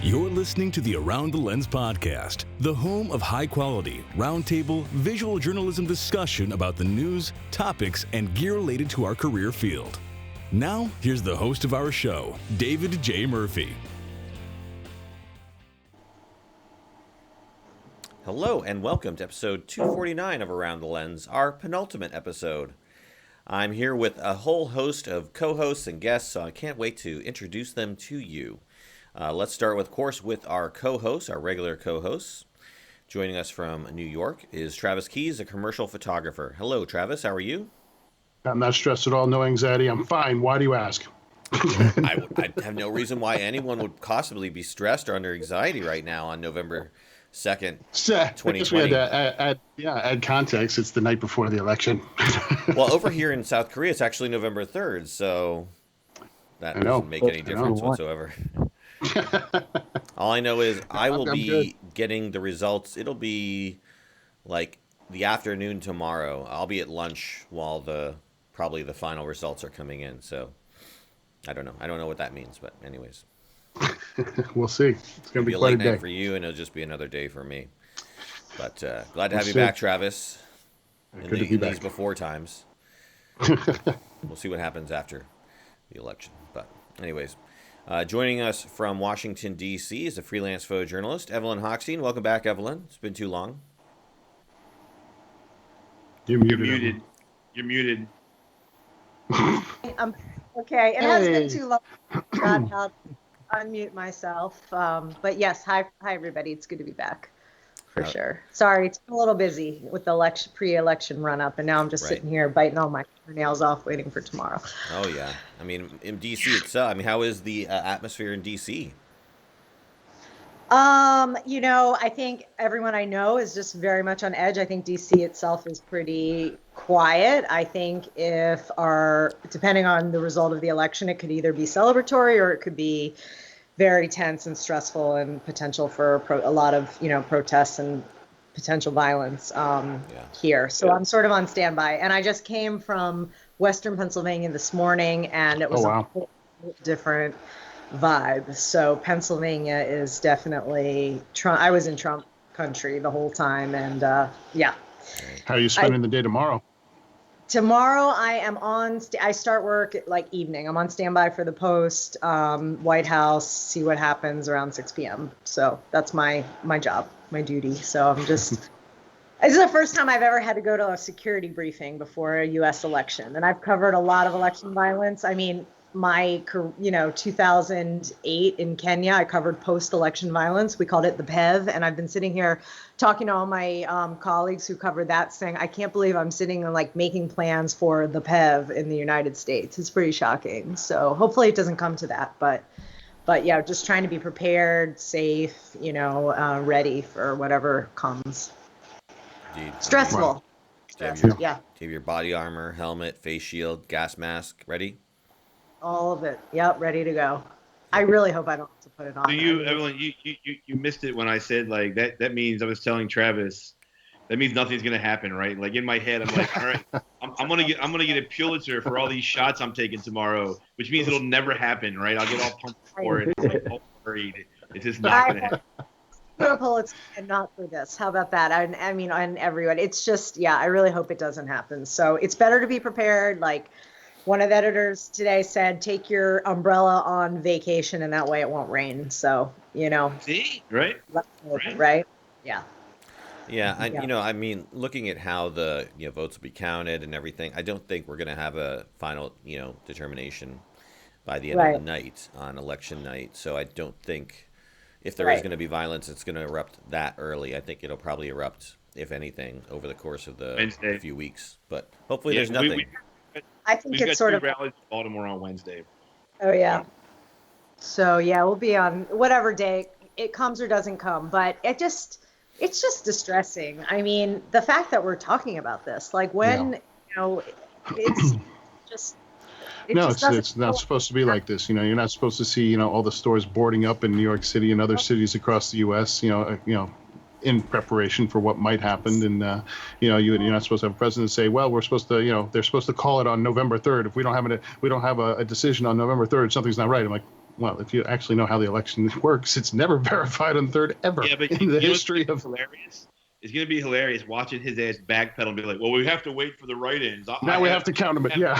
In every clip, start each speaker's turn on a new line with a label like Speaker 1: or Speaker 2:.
Speaker 1: You're listening to the Around the Lens podcast, the home of high-quality, roundtable, visual journalism discussion about the news, topics, and gear related to our career field. Now, here's the host of our show, David J. Murphy.
Speaker 2: Hello, and welcome to episode 249 of Around the Lens, our penultimate episode. I'm here with a whole host of co-hosts and guests, so I can't wait to introduce them to you. Let's start, of course, with our co-hosts, our regular co-hosts. Joining us from New York is Travis Keys, a commercial photographer. Hello, Travis. How are you?
Speaker 3: I'm not stressed at all. No anxiety. I'm fine. Why do you ask?
Speaker 2: I have no reason why anyone would possibly be stressed or under anxiety right now on November 2nd, 2020. I guess we had
Speaker 3: to add context. It's the night before the election.
Speaker 2: Well, over here in South Korea, it's actually November 3rd, so that doesn't make any difference whatsoever. All I know is I will be getting the results. It'll be like the afternoon tomorrow. I'll be at lunch while probably the final results are coming in. So I don't know. I don't know what that means, but anyways.
Speaker 3: We'll see. It's going to be
Speaker 2: a
Speaker 3: quite
Speaker 2: late
Speaker 3: a day
Speaker 2: night for you, and it'll just be another day for me. But glad to have you back, Travis. In these before times. We'll see what happens after the election. But anyways. Joining us from Washington, D.C. is a freelance photojournalist, Evelyn Hockstein. Welcome back, Evelyn. It's been too long.
Speaker 3: You're muted.
Speaker 4: You're muted.
Speaker 5: Okay, it has been too long. I'll unmute myself. But yes, hi everybody. It's good to be back. For sure. Sorry, it's been a little busy with the pre-election run-up, and now I'm just sitting here biting all my nails off, waiting for tomorrow.
Speaker 2: Oh yeah, I mean in DC itself. I mean, how is the atmosphere in DC?
Speaker 5: I think everyone I know is just very much on edge. I think DC itself is pretty quiet. I think depending on the result of the election, it could either be celebratory or it could be very tense and stressful and potential for a lot of, protests and potential violence here. So I'm sort of on standby. And I just came from Western Pennsylvania this morning, and it was a whole different vibe. So Pennsylvania is definitely Trump. I was in Trump country the whole time. And
Speaker 3: How are you spending the day tomorrow?
Speaker 5: Tomorrow I am I start work at evening. I'm on standby for the Post, White House, see what happens around 6 p.m. So that's my job, my duty. So I'm just, this is the first time I've ever had to go to a security briefing before a U.S. election. And I've covered a lot of election violence. I mean, my 2008 in Kenya, I covered post-election violence. We called it the PEV. And I've been sitting here talking to all my colleagues who covered that, saying, I can't believe I'm sitting and making plans for the PEV in the United States. It's pretty shocking. So hopefully it doesn't come to that. But yeah, just trying to be prepared, safe, ready for whatever comes.
Speaker 2: Indeed.
Speaker 5: Stressful.
Speaker 2: Do you have your body armor, helmet, face shield, gas mask ready?
Speaker 5: All of it. Yep, ready to go. I really hope I don't have to put it on.
Speaker 4: So Evelyn, you missed it when I said that means I was telling Travis that means nothing's gonna happen, right? In my head, I'm like, all right, I'm gonna get a Pulitzer for all these shots I'm taking tomorrow, which means it'll never happen, right? I'll get all pumped for it, all worried. It's just not gonna happen.
Speaker 5: For a Pulitzer and not for this. How about that? I mean, on everyone. It's just, I really hope it doesn't happen. So it's better to be prepared. One of the editors today said, take your umbrella on vacation, and that way it won't rain. So,
Speaker 4: See? Right?
Speaker 5: Right? Yeah.
Speaker 2: Yeah, I mean, looking at how the votes will be counted and everything, I don't think we're going to have a final, determination by the end of the night on election night. So I don't think if there is going to be violence, it's going to erupt that early. I think it'll probably erupt, if anything, over the course of the few weeks. But hopefully there's nothing.
Speaker 5: I think
Speaker 4: We've
Speaker 5: it's
Speaker 4: got
Speaker 5: sort
Speaker 4: two
Speaker 5: of
Speaker 4: rallies in Baltimore on Wednesday.
Speaker 5: Oh yeah. So we'll be on whatever day it comes or doesn't come, but it's just distressing. I mean, the fact that we're talking about this, it's just
Speaker 3: it's not supposed to be like this. You're not supposed to see all the stores boarding up in New York City and other cities across the U.S. In preparation for what might happen, and you're not supposed to have a president say, well, we're supposed to, they're supposed to call it on November 3rd. If we don't have a decision on November 3rd, something's not right. I'm like, well, if you actually know how the election works, it's never verified on third ever in the history of.
Speaker 4: Hilarious. It's going to be hilarious watching his ass backpedal and be like, well, we have to wait for the write-ins.
Speaker 3: Now we have to count them, yeah.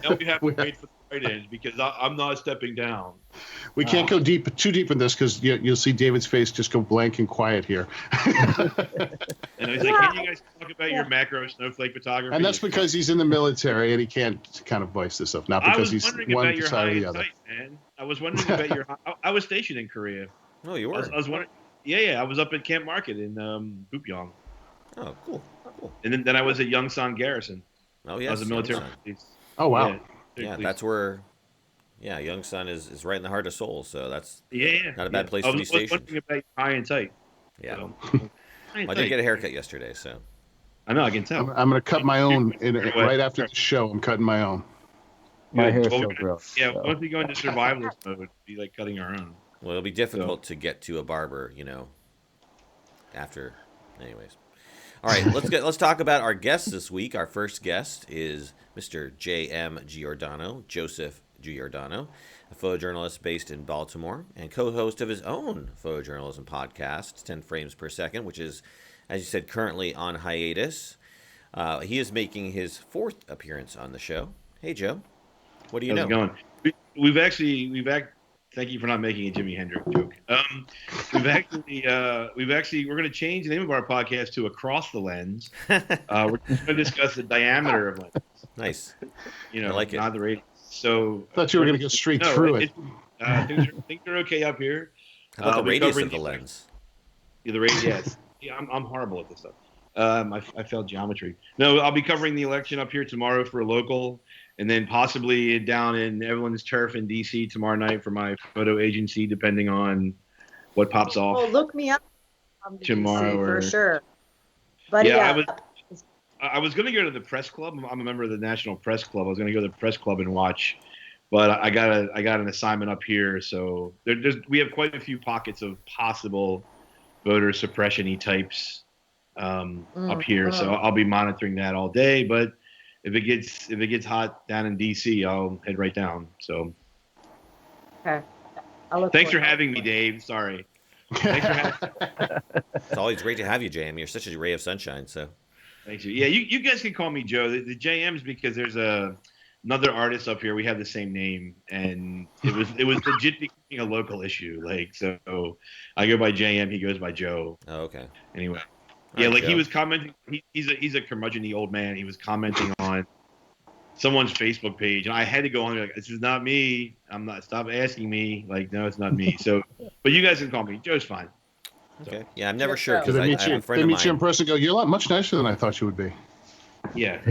Speaker 4: Now we have to wait for the write-ins because I'm not stepping down.
Speaker 3: We can't go too deep in this because you'll see David's face just go blank and quiet here.
Speaker 4: And he's like, can you guys talk about your macro snowflake photography?
Speaker 3: And that's because he's in the military and he can't kind of voice this stuff, not because he's one side or the other.
Speaker 4: Man. I was wondering about your I was stationed in Korea.
Speaker 2: Oh, you were?
Speaker 4: I was wondering. Yeah. I was up at Camp Market in Bupyeong.
Speaker 2: Oh, cool.
Speaker 4: And then I was at Yongsan Garrison.
Speaker 2: Oh, yes.
Speaker 4: I was a military police.
Speaker 3: Oh, wow.
Speaker 2: Yeah, that's where. Yeah, Yongsan is right in the heart of Seoul, so that's not a bad place to be stationed.
Speaker 4: I was wondering about high and tight.
Speaker 2: Yeah. I didn't get a haircut yesterday, so.
Speaker 4: I know, I can tell.
Speaker 3: I'm going to cut my own right after the show. I'm cutting my own.
Speaker 6: My hair's so gross.
Speaker 4: Yeah, once we go into survivalist mode, it'd be like cutting our own.
Speaker 2: Well, it'll be difficult to get to a barber, after. Anyways. All right, let's talk about our guests this week. Our first guest is Mr. J.M. Giordano, Joseph Giordano, a photojournalist based in Baltimore and co-host of his own photojournalism podcast, 10 Frames Per Second, which is, as you said, currently on hiatus. He is making his fourth appearance on the show. Hey, Joe. What do you know?
Speaker 4: How's it going? Thank you for not making a Jimi Hendrix joke. We're going to change the name of our podcast to Across the Lens. We're going to discuss the diameter of lenses.
Speaker 2: Nice.
Speaker 4: I
Speaker 2: like it.
Speaker 4: Not the radius. So
Speaker 3: I thought you were going to go straight through it.
Speaker 4: Things are okay up here.
Speaker 2: How about the radius of the lens?
Speaker 4: The radius, yes. Yeah, I'm horrible at this stuff. I failed geometry. No, I'll be covering the election up here tomorrow for a local, and then possibly down in Evelyn's turf in D.C. tomorrow night for my photo agency, depending on what pops off.
Speaker 5: Well, look me up
Speaker 4: tomorrow
Speaker 5: DC for sure. But
Speaker 4: I was going to go to the press club. I'm a member of the National Press Club. I was going to go to the press club and watch, but I got an assignment up here. So we have quite a few pockets of possible voter suppression-y types up here. So I'll be monitoring that all day. But if it gets hot down in DC, I'll head right down. So
Speaker 5: okay.
Speaker 4: Thanks for having me, Dave. Sorry. Thanks for having me.
Speaker 2: It's always great to have you, JM. You're such a ray of sunshine. So.
Speaker 4: Thank you. Yeah, you guys can call me Joe. The JM's because there's another artist up here. We have the same name, and it was legit becoming a local issue. So I go by JM. He goes by Joe.
Speaker 2: Oh, okay.
Speaker 4: Anyway.
Speaker 2: Yeah,
Speaker 4: Joe. He was commenting. He's a curmudgeon-y old man. He was commenting on someone's Facebook page, and I had to go on and be like, this is not me. I'm not. Stop asking me. No, it's not me. So, but you guys can call me. Joe's fine.
Speaker 2: Okay. Yeah, I'm never sure because
Speaker 3: they
Speaker 2: I
Speaker 3: meet
Speaker 2: have a friend of mine.
Speaker 3: You in person and go, you're a lot much nicer than I thought you would be.
Speaker 4: Yeah.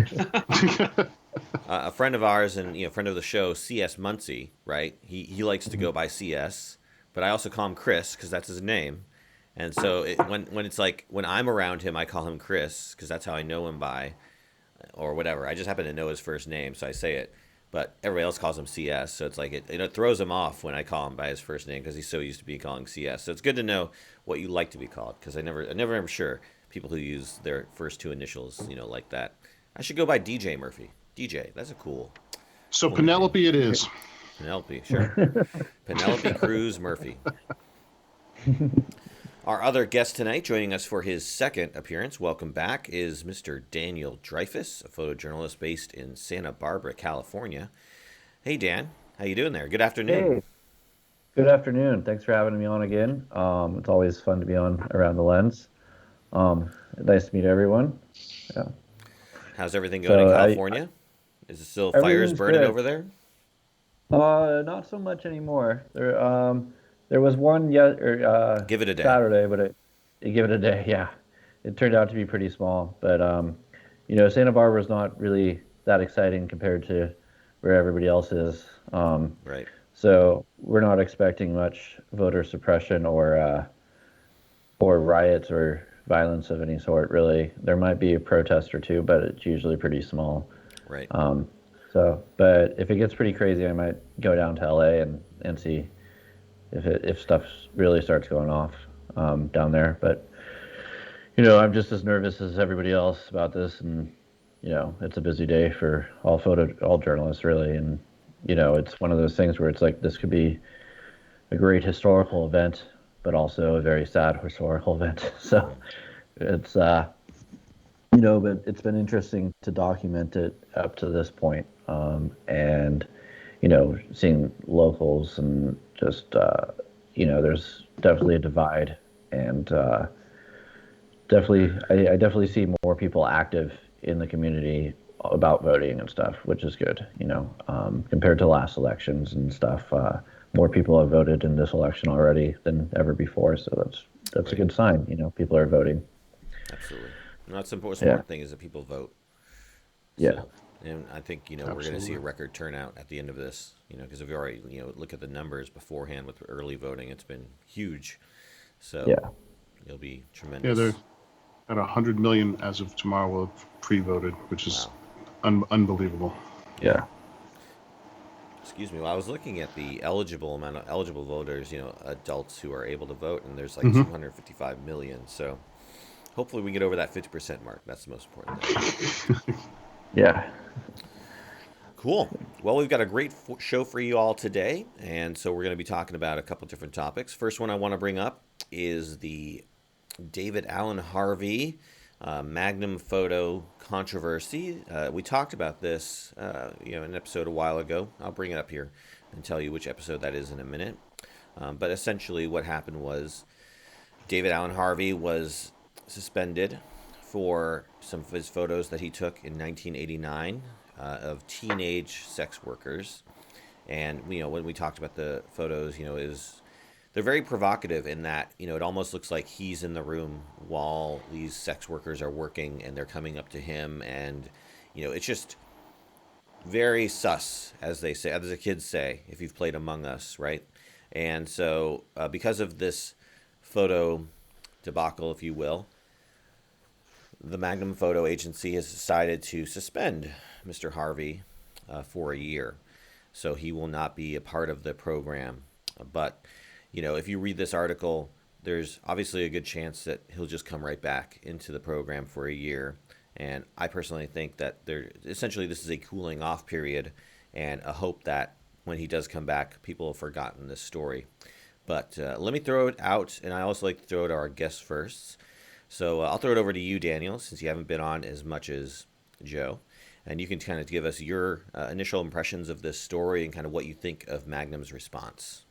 Speaker 2: A friend of ours and friend of the show, C.S. Muncie, right? He likes to go by C.S., but I also call him Chris because that's his name. And so when it's like when I'm around him, I call him Chris because that's how I know him by, or whatever. I just happen to know his first name, so I say it. But everybody else calls him CS, so it's like it throws him off when I call him by his first name because he's so used to being calling CS. So it's good to know what you like to be called because I never am sure people who use their first two initials, like that. I should go by DJ Murphy. DJ, that's a cool.
Speaker 3: So Penelope name. It is.
Speaker 2: Penelope, sure. Penelope Cruz Murphy. Our other guest tonight, joining us for his second appearance, welcome back, is Mr. Daniel Dreyfuss, a photojournalist based in Santa Barbara, California. Hey, Dan. How you doing there? Good afternoon.
Speaker 6: Hey. Good afternoon. Thanks for having me on again. It's always fun to be on Around the Lens. Nice to meet everyone. Yeah.
Speaker 2: How's everything going in California? Is it still fires burning over there?
Speaker 6: Not so much anymore. There was one
Speaker 2: give it a day.
Speaker 6: Saturday, but it give it a day. Yeah, it turned out to be pretty small. But Santa Barbara is not really that exciting compared to where everybody else is.
Speaker 2: Right.
Speaker 6: So we're not expecting much voter suppression or riots or violence of any sort. Really, there might be a protest or two, but it's usually pretty small.
Speaker 2: Right.
Speaker 6: But if it gets pretty crazy, I might go down to LA and see if stuff really starts going off down there. But I'm just as nervous as everybody else about this, and it's a busy day for all journalists really, and it's one of those things where it's like this could be a great historical event, but also a very sad historical event. So it's but it's been interesting to document it up to this point, and seeing locals and just there's definitely a divide, and I definitely see more people active in the community about voting and stuff, which is good. Compared to last elections and stuff, more people have voted in this election already than ever before. So that's a good sign. People are voting.
Speaker 2: Absolutely. No, that's the important thing is that people vote.
Speaker 6: Yeah.
Speaker 2: And I think, we're going to see a record turnout at the end of this, because if you already, look at the numbers beforehand with early voting, it's been huge. So it'll be tremendous.
Speaker 3: Yeah, they're at 100 million as of tomorrow will have pre-voted, which is unbelievable.
Speaker 6: Yeah.
Speaker 2: Excuse me. Well, I was looking at the amount of eligible voters, adults who are able to vote, and there's like 255 million. So hopefully we get over that 50% mark. That's the most important thing.
Speaker 6: Yeah.
Speaker 2: Cool. Well, we've got a great show for you all today, and so we're going to be talking about a couple different topics. First one I want to bring up is the David Allen Harvey Magnum photo controversy. We talked about this, in an episode a while ago. I'll bring it up here and tell you which episode that is in a minute. But essentially what happened was David Allen Harvey was suspended for some of his photos that he took in 1989 of teenage sex workers. And, when we talked about the photos, they're very provocative in that, it almost looks like he's in the room while these sex workers are working and they're coming up to him. And, it's just very sus, as they say, as the kids say, if you've played Among Us, right? And so because of this photo debacle, if you will, the Magnum Photo Agency has decided to suspend Mr. Harvey for a year. So he will not be a part of the program. But, if you read this article, there's obviously a good chance that he'll just come right back into the program for a year. And I personally think that essentially this is a cooling off period and a hope that when he does come back, people have forgotten this story. But let me throw it out, and I also like to throw it to our guests first. So I'll throw it over to you, Daniel, since you haven't been on as much as Joe. And you can kind of give us your initial impressions of this story and kind of what you think of Magnum's response.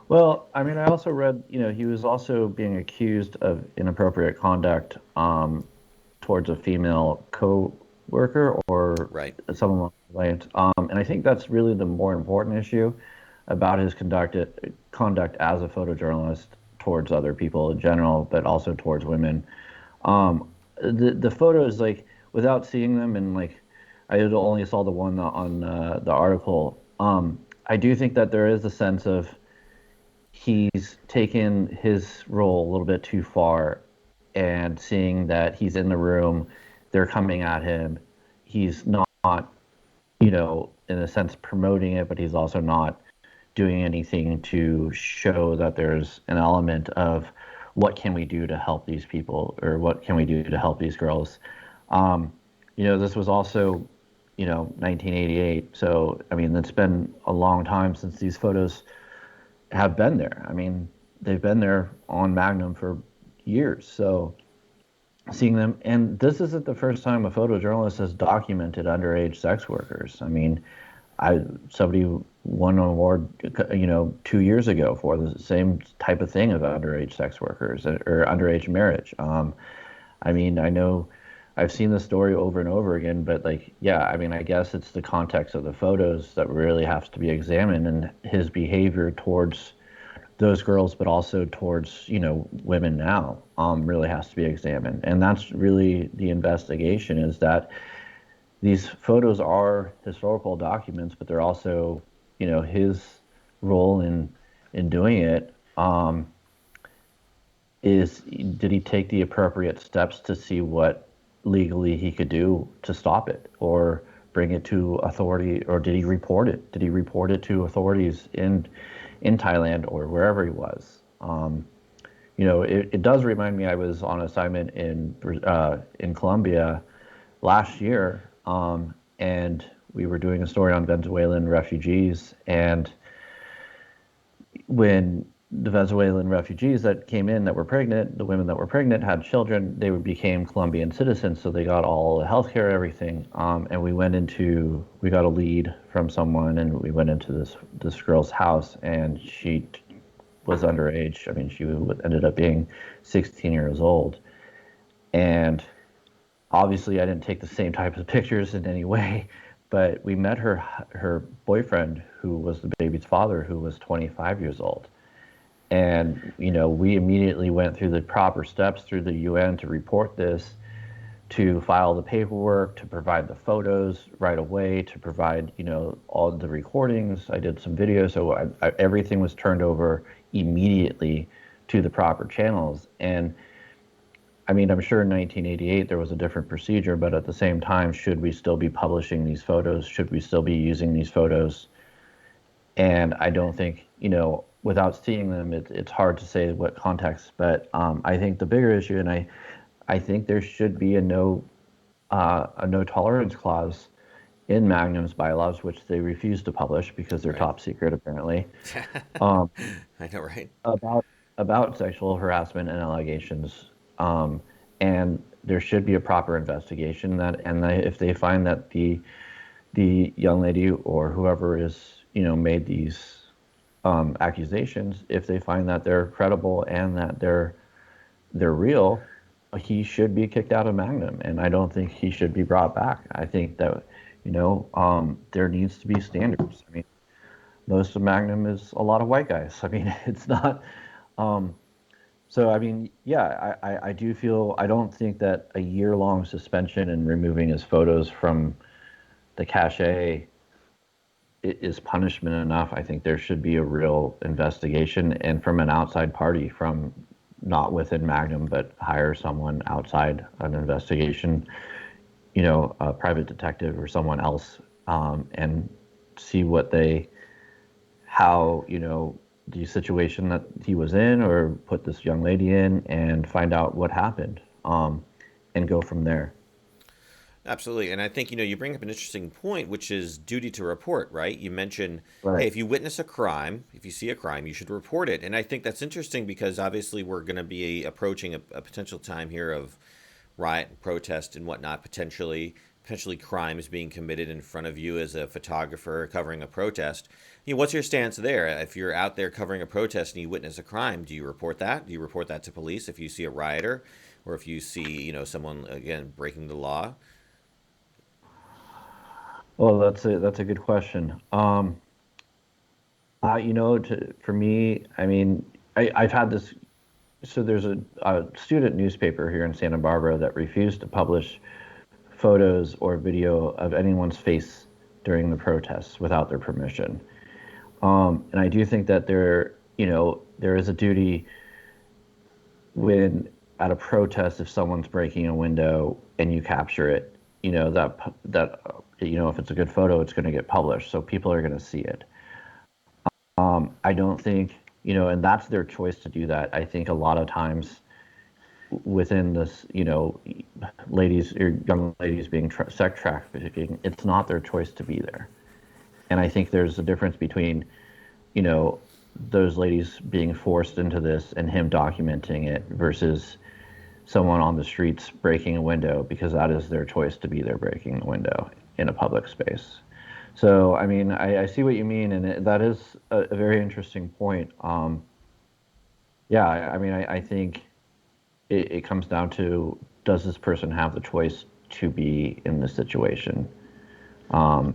Speaker 6: Well, I mean, I also read, he was also being accused of inappropriate conduct towards a female co-worker or someone along the lines. And I think that's really the more important issue about his conduct as a photojournalist towards other people in general, but also towards women. The photos, like, without seeing them, and like, I only saw the one on the article. I do think that there is a sense of he's taken his role a little bit too far, and seeing that he's in the room, they're coming at him. He's not, in a sense, promoting it, but he's also not doing anything to show that there's an element of what can we do to help these people, or what can we do to help these girls. This was also, 1988. So, I mean, it's been a long time since these photos have been there. I mean, they've been there on Magnum for years. So seeing them, and this isn't the first time a photojournalist has documented underage sex workers. I mean, somebody won an award, 2 years ago for the same type of thing of underage sex workers or underage marriage. I mean, I know I've seen the story over and over again, but I guess it's the context of the photos that really has to be examined, and his behavior towards those girls, but also towards, women now, really has to be examined. And that's really the investigation, is that these photos are historical documents, but they're also, his role in doing it. Did he take the appropriate steps to see what legally he could do to stop it, or bring it to authority, or did he report it? Did he report it to authorities in Thailand or wherever he was? It does remind me, I was on assignment in Colombia last year, and we were doing a story on Venezuelan refugees, and when the Venezuelan refugees that came in that were pregnant, the women that were pregnant had children, they became Colombian citizens, so they got all the healthcare, everything. And we got a lead from someone, and we went into this girl's house, and she was underage. I mean, she ended up being 16 years old. And obviously, I didn't take the same type of pictures in any way, but we met her boyfriend, who was the baby's father, who was 25 years old. And, we immediately went through the proper steps through the UN to report this, to file the paperwork, to provide the photos right away, to provide, all the recordings. I did some videos, so everything was turned over immediately to the proper channels. And I mean, I'm sure in 1988 there was a different procedure, but at the same time, should we still be publishing these photos? Should we still be using these photos? And I don't think, without seeing them, it's hard to say what context. But I think the bigger issue, and I think there should be a no tolerance clause in Magnum's bylaws, which they refuse to publish because they're top secret, apparently.
Speaker 2: I know, right?
Speaker 6: About sexual harassment and allegations. And there should be a proper investigation if they find that the young lady or whoever is, made these accusations, if they find that they're credible and that they're real, he should be kicked out of Magnum, and I don't think he should be brought back. I think that, there needs to be standards. I mean, most of Magnum is a lot of white guys. I mean, it's not. So, I mean, yeah, I do feel, I don't think that a year-long suspension and removing his photos from the cache is punishment enough. I think there should be a real investigation, and from an outside party, from not within Magnum, but hire someone outside an investigation, a private detective or someone else, and see how the situation that he was in, or put this young lady in, and find out what happened, and go from there.
Speaker 2: Absolutely. And I think, you bring up an interesting point, which is duty to report, right? You mentioned, Hey, if you witness a crime, if you see a crime, you should report it. And I think that's interesting because obviously we're going to be approaching a potential time here of riot and protest and whatnot, potentially crimes being committed in front of you as a photographer covering a protest. What's your stance there? If you're out there covering a protest and you witness a crime, do you report that? Do you report that to police if you see a rioter, or if you see, someone, again, breaking the law?
Speaker 6: Well, that's a good question. For me, I mean, I've had this. So there's a student newspaper here in Santa Barbara that refused to publish photos or video of anyone's face during the protests without their permission. And I do think that there is a duty when at a protest, if someone's breaking a window and you capture it, that if it's a good photo, it's going to get published, so people are going to see it. I don't think, and that's their choice to do that. I think a lot of times within this, ladies or young ladies being sex trafficking, it's not their choice to be there. And I think there's a difference between, those ladies being forced into this and him documenting it versus someone on the streets breaking a window, because that is their choice to be there breaking the window in a public space. So, I mean, I see what you mean, and that is a very interesting point. I think it comes down to, does this person have the choice to be in this situation?
Speaker 2: I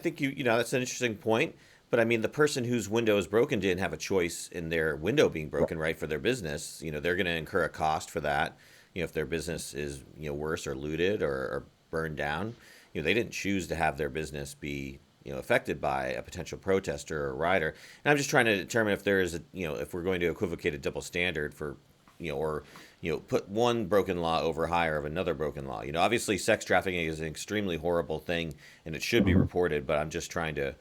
Speaker 2: think that's an interesting point. But I mean, the person whose window is broken didn't have a choice in their window being broken, right? For their business, they're going to incur a cost for that. If their business is, worse or looted or burned down, they didn't choose to have their business be, affected by a potential protester or rioter. And I'm just trying to determine if there is if we're going to equivocate a double standard for, put one broken law over higher of another broken law. Obviously sex trafficking is an extremely horrible thing and it should be reported, but I'm just trying to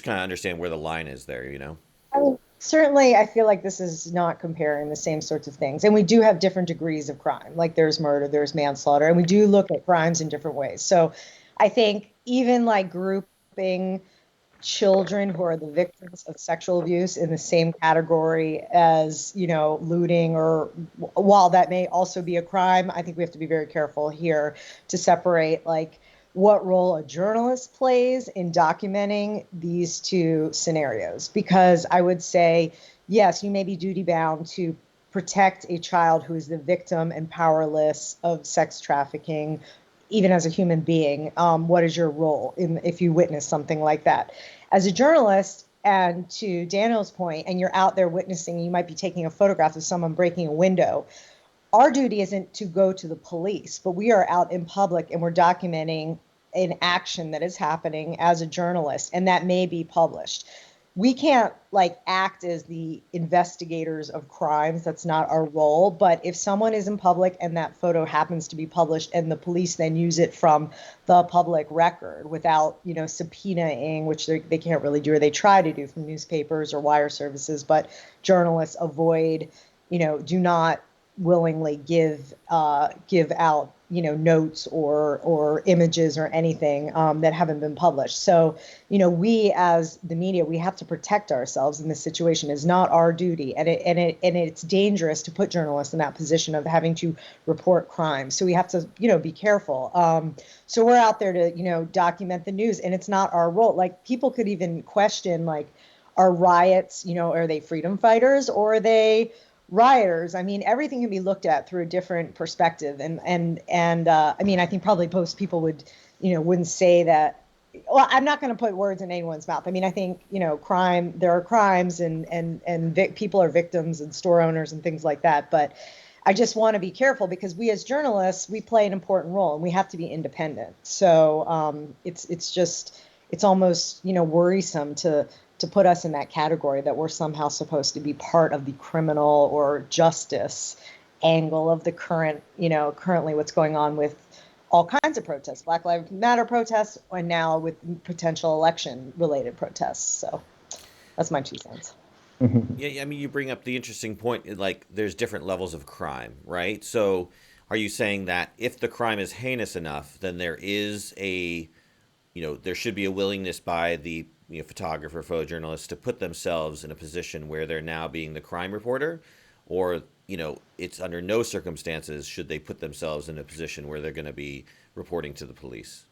Speaker 2: kind of understand where the line is there,
Speaker 5: I mean, certainly I feel like this is not comparing the same sorts of things. And we do have different degrees of crime. Like there's murder, there's manslaughter, and we do look at crimes in different ways. So I think even like grouping children who are the victims of sexual abuse in the same category as, looting, or while that may also be a crime, I think we have to be very careful here to separate like what role a journalist plays in documenting these two scenarios. Because I would say, yes, you may be duty bound to protect a child who is the victim and powerless of sex trafficking, even as a human being. What is your role if you witness something like that? As a journalist, and to Daniel's point, and you're out there witnessing, you might be taking a photograph of someone breaking a window. Our duty isn't to go to the police, but we are out in public and we're documenting an action that is happening as a journalist, and that may be published. We can't like act as the investigators of crimes. That's not our role. But if someone is in public and that photo happens to be published and the police then use it from the public record without, subpoenaing, which they can't really do, or they try to do from newspapers or wire services, but journalists avoid, do not willingly give out notes or images or anything that haven't been published. So we as the media, we have to protect ourselves in this situation. Is not our duty, and it's dangerous to put journalists in that position of having to report crime. So we have to be careful. So we're out there to document the news, and it's not our role. Like, people could even question, like, are riots, are they freedom fighters or are they rioters? I mean, everything can be looked at through a different perspective. And I mean, I think probably most people wouldn't say that. Well, I'm not going to put words in anyone's mouth. I mean, I think, crime, there are crimes and people are victims and store owners and things like that. But I just want to be careful because we as journalists, we play an important role and we have to be independent. So it's almost, worrisome to put us in that category that we're somehow supposed to be part of the criminal or justice angle of the currently what's going on with all kinds of protests, Black Lives Matter protests, and now with potential election related protests. So that's my 2 cents.
Speaker 2: Yeah, I mean, you bring up the interesting point, like there's different levels of crime, right? So are you saying that if the crime is heinous enough, then there is there should be a willingness by the photographer, photojournalist to put themselves in a position where they're now being the crime reporter, or it's under no circumstances should they put themselves in a position where they're going to be reporting to the police?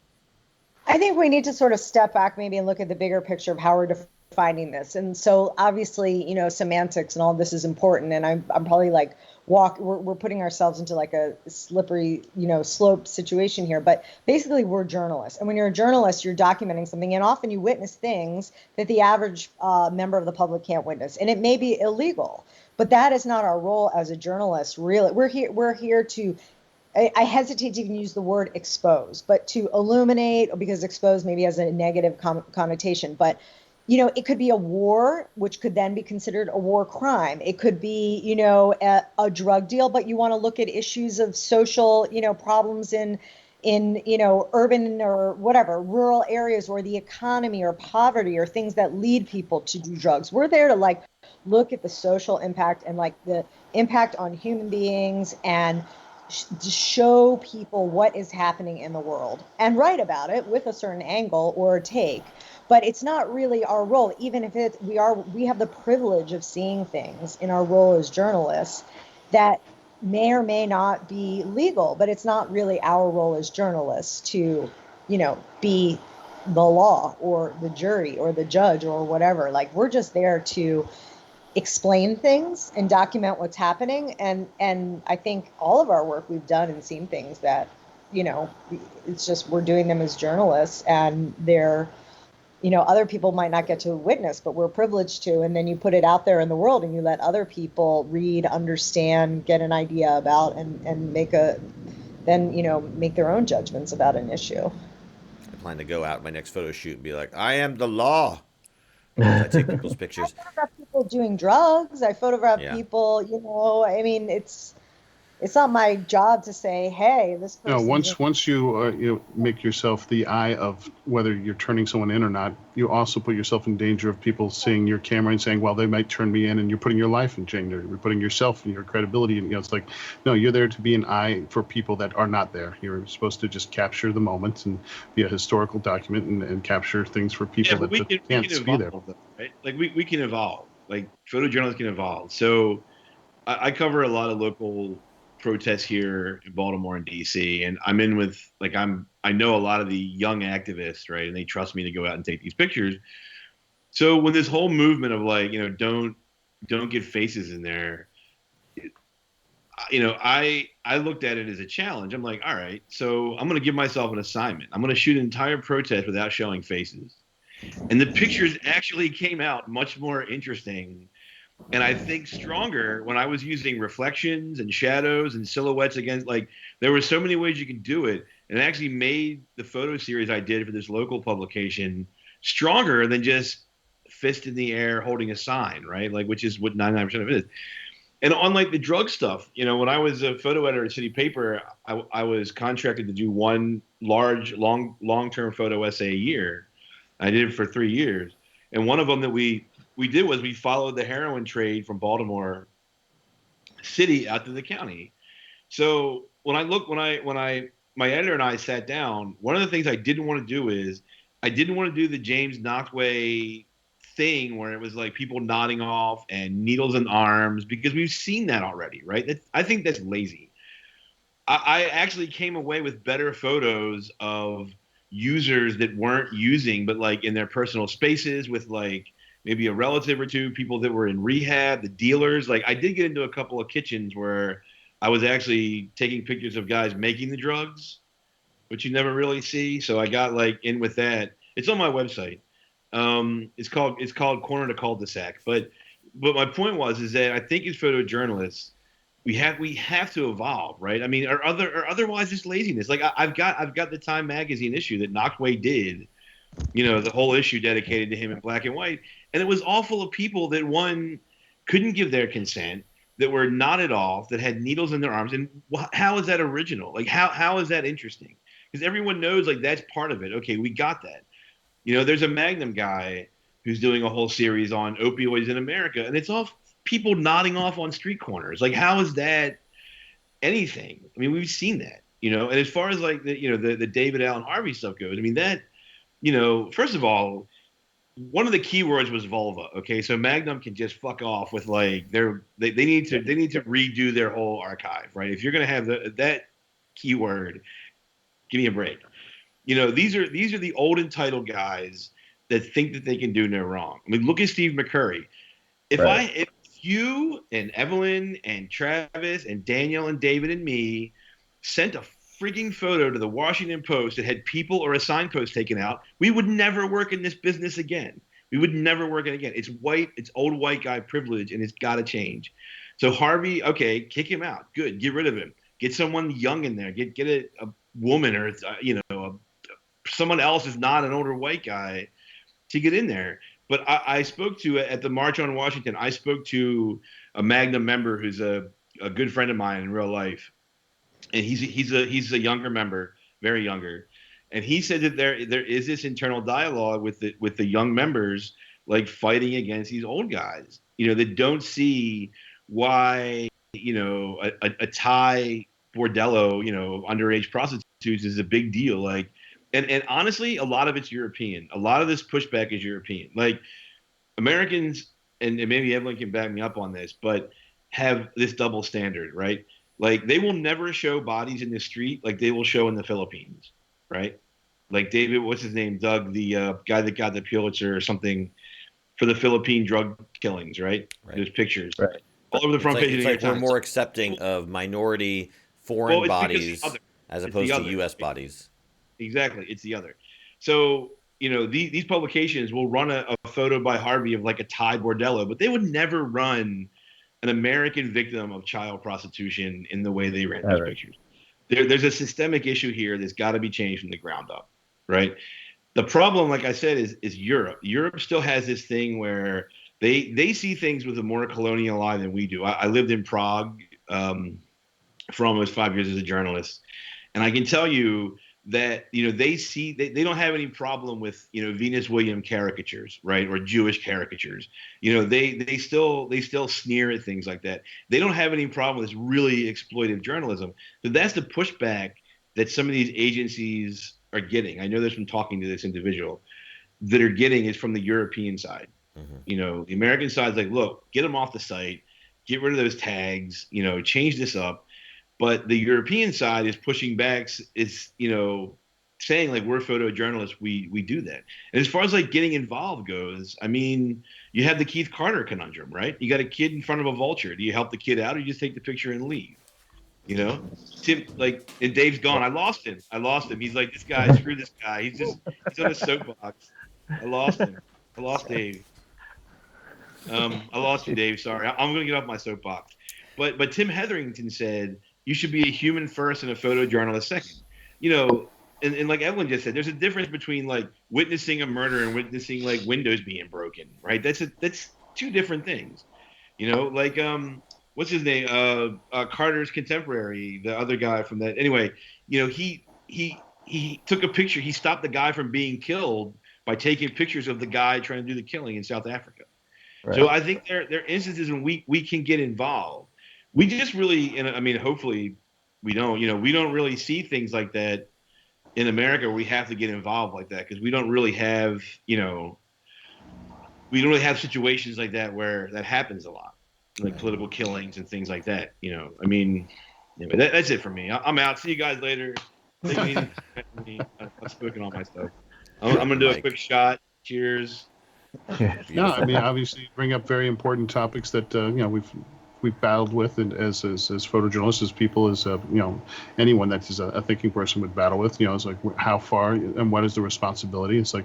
Speaker 5: I think we need to sort of step back maybe and look at the bigger picture of how we're defining this. And so obviously, semantics and all this is important. And I'm probably like we're putting ourselves into like a slippery, slope situation here. But basically, we're journalists. And when you're a journalist, you're documenting something. And often you witness things that the average member of the public can't witness. And it may be illegal. But that is not our role as a journalist, really. We're here to, I hesitate to even use the word expose, but to illuminate, because expose maybe has a negative connotation. But it could be a war, which could then be considered a war crime. It could be, a drug deal, but you want to look at issues of social, problems in urban or whatever, rural areas, or the economy or poverty or things that lead people to do drugs. We're there to like look at the social impact and like the impact on human beings and to show people what is happening in the world and write about it with a certain angle or take. But it's not really our role, even if we have the privilege of seeing things in our role as journalists that may or may not be legal, but it's not really our role as journalists to, be the law or the jury or the judge or whatever. Like, we're just there to explain things and document what's happening. And I think all of our work we've done and seen things that, it's just we're doing them as journalists, and they're, other people might not get to witness, but we're privileged to. And then you put it out there in the world and you let other people read, understand, get an idea about, and make their own judgments about an issue.
Speaker 2: I plan to go out my next photo shoot and be like, I am the law. I take people's pictures.
Speaker 5: I photograph people doing drugs. I photograph people, I mean, it's it's not my job to say, hey, this person.
Speaker 3: No, once you make yourself the eye of whether you're turning someone in or not, you also put yourself in danger of people seeing your camera and saying, well, they might turn me in, and you're putting your life in danger. You're putting yourself and your credibility. And it's like, no, you're there to be an eye for people that are not there. You're supposed to just capture the moments and be a historical document and capture things for people that can't be there.
Speaker 4: Though, right? Like we can evolve. Like photojournalists can evolve. So I cover a lot of local protests here in Baltimore and DC, and I'm in with I know a lot of the young activists, right? And they trust me to go out and take these pictures. So when this whole movement of don't get faces in there, I looked at it as a challenge. I'm like, all right, so I'm going to give myself an assignment. I'm going to shoot an entire protest without showing faces. And the pictures actually came out much more interesting and I think stronger when I was using reflections and shadows and silhouettes against, there were so many ways you can do it. And it actually made the photo series I did for this local publication stronger than just fist in the air holding a sign, right? Which is what 99% of it is. And unlike the drug stuff, when I was a photo editor at City Paper, I was contracted to do one large, long-term photo essay a year. I did it for 3 years. And one of them that we did was we followed the heroin trade from Baltimore City out to the county. So my editor and I sat down, one of the things I didn't want to do is I didn't want to do the James Nachtwey thing where it was like people nodding off and needles in arms, because we've seen that already, right? I think that's lazy. I actually came away with better photos of users that weren't using, but in their personal spaces with maybe a relative or two, people that were in rehab, the dealers. I did get into a couple of kitchens where I was actually taking pictures of guys making the drugs, which you never really see. So I got in with that. It's on my website. It's called Corner to Cul-de-sac. But my point is that I think as photojournalists, we have to evolve, right? I mean, or otherwise it's laziness. I've got the Time magazine issue that Nachtwey did, the whole issue dedicated to him in black and white. And it was all full of people that, one, couldn't give their consent, that were nodded off, that had needles in their arms. And how is that original? How is that interesting? Because everyone knows that's part of it. Okay, we got that. There's a Magnum guy who's doing a whole series on opioids in America, and it's all people nodding off on street corners. How is that anything? I mean, we've seen that, and as far as the David Allen Harvey stuff goes, I mean, that, first of all, one of the keywords was vulva. Okay, so Magnum can just fuck off with they need to redo their whole archive, right? If you're gonna have that keyword, give me a break. These are the old entitled guys that think that they can do no wrong. I mean, look at Steve McCurry. If you and Evelyn and Travis and Daniel and David and me sent a freaking photo to the Washington Post that had people or a signpost taken out, we would never work in this business again. We would never work it again. It's old white guy privilege, and it's got to change. So Harvey, okay, kick him out. Good, get rid of him. Get someone young in there. Get a woman or someone else who's not an older white guy to get in there. But I spoke to, at the March on Washington, I spoke to a Magnum member who's a good friend of mine in real life. And he's a younger member, very younger. And he said that there is this internal dialogue with the young members, fighting against these old guys, that don't see why, a Thai bordello, underage prostitutes is a big deal. And honestly, a lot of it's European. A lot of this pushback is European. Americans, and maybe Evelyn can back me up on this, but have this double standard, right? They will never show bodies in the street like they will show in the Philippines, right? David, what's his name? Doug, the guy that got the Pulitzer or something for the Philippine drug killings, right? Those pictures. Right. All over the front page of the New York Times.
Speaker 2: We're more accepting of minority foreign bodies as opposed to U.S. bodies.
Speaker 4: Exactly. It's the other. So, these publications will run a photo by Harvey of a Thai bordello, but they would never run an American victim of child prostitution in the way they ran those pictures. There's a systemic issue here that's got to be changed from the ground up, right? The problem, like I said, is Europe. Europe still has this thing where they see things with a more colonial eye than we do. I lived in Prague for almost 5 years as a journalist. And I can tell you that, they don't have any problem with, Venus Williams caricatures, right? Or Jewish caricatures. They still sneer at things like that. They don't have any problem with this really exploitive journalism. But that's the pushback that some of these agencies are getting. I know this from talking to this individual, that are getting is from the European side. Mm-hmm. The American side is like, look, get them off the site, get rid of those tags, change this up. But the European side is pushing back, saying like, we're photojournalists, we do that. And as far as like getting involved goes, I mean, you have the Keith Carter conundrum, right? You got a kid in front of a vulture. Do you help the kid out, or you just take the picture and leave? Tim, like, and Dave's gone. I lost him. He's like, this guy, screw this guy. He's on a soapbox. I lost him. I lost Dave. I lost you, Dave. Sorry. I'm going to get off my soapbox. But Tim Hetherington said, you should be a human first and a photojournalist second. And like Evelyn just said, there's a difference between like witnessing a murder and witnessing like windows being broken, right? That's two different things. Like what's his name? Carter's contemporary, the other guy from that. Anyway, he took a picture. He stopped the guy from being killed by taking pictures of the guy trying to do the killing in South Africa. Right. So I think there are instances when we can get involved. We just really, and I mean, hopefully we don't, we don't really see things like that in America where we have to get involved like that, because we don't really have, we don't really have situations like that where that happens a lot, like political killings and things like that. I mean, anyway, that's it for me. I'm out. See you guys later. I've spoken all my stuff. I'm going to do a quick shot. Cheers.
Speaker 3: No, I mean, obviously, you bring up very important topics that we've battled with, and as photojournalists, as people, as anyone that is a thinking person would battle with. It's like, how far and what is the responsibility? It's like,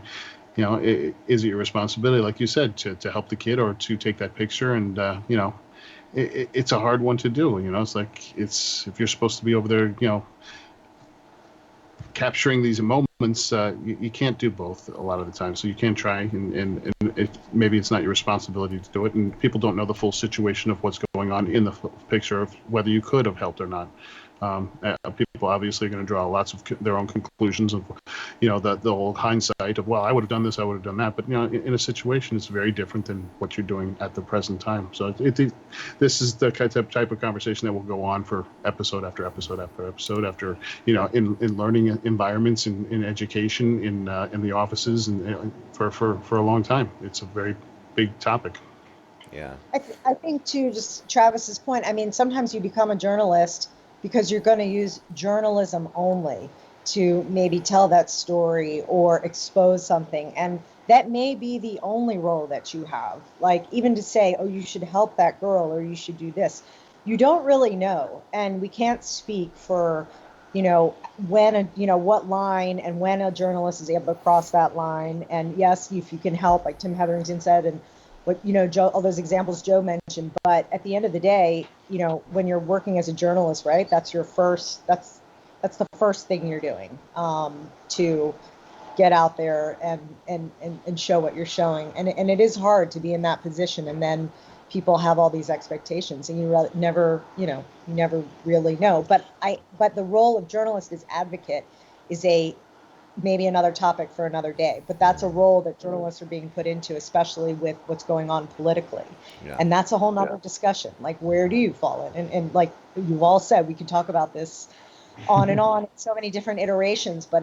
Speaker 3: is it your responsibility, like you said, to help the kid, or to take that picture? And it's a hard one to do. It's like, if you're supposed to be over there, capturing these moments, you can't do both a lot of the time. So you can try, and maybe it's not your responsibility to do it, and people don't know the full situation of what's going on in the picture, of whether you could have helped or not. People obviously are going to draw lots of their own conclusions of, the old hindsight of, well, I would have done this, I would have done that. But, in a situation, it's very different than what you're doing at the present time. So this is the type of conversation that will go on for episode after episode after episode, after, in learning environments, in education, in the offices, and for a long time. It's a very big topic.
Speaker 2: Yeah.
Speaker 5: I think, too, just Travis's point, I mean, sometimes you become a journalist because you're going to use journalism only to maybe tell that story or expose something. And that may be the only role that you have. Like, even to say, oh, you should help that girl, or you should do this. You don't really know. And we can't speak for, when, what line and when a journalist is able to cross that line. And yes, if you can help, like Tim Hetherington said, and what, Joe, all those examples Joe mentioned, but at the end of the day, when you're working as a journalist, right, that's the first thing you're doing, to get out there and show what you're showing. And it is hard to be in that position. And then people have all these expectations, and you never really know. But the role of journalist as advocate is maybe another topic for another day, but that's a role that journalists are being put into, especially with what's going on politically. Yeah. And that's a whole nother discussion. Like, where do you fall in? And like you've all said, we could talk about this on and on, so many different iterations, but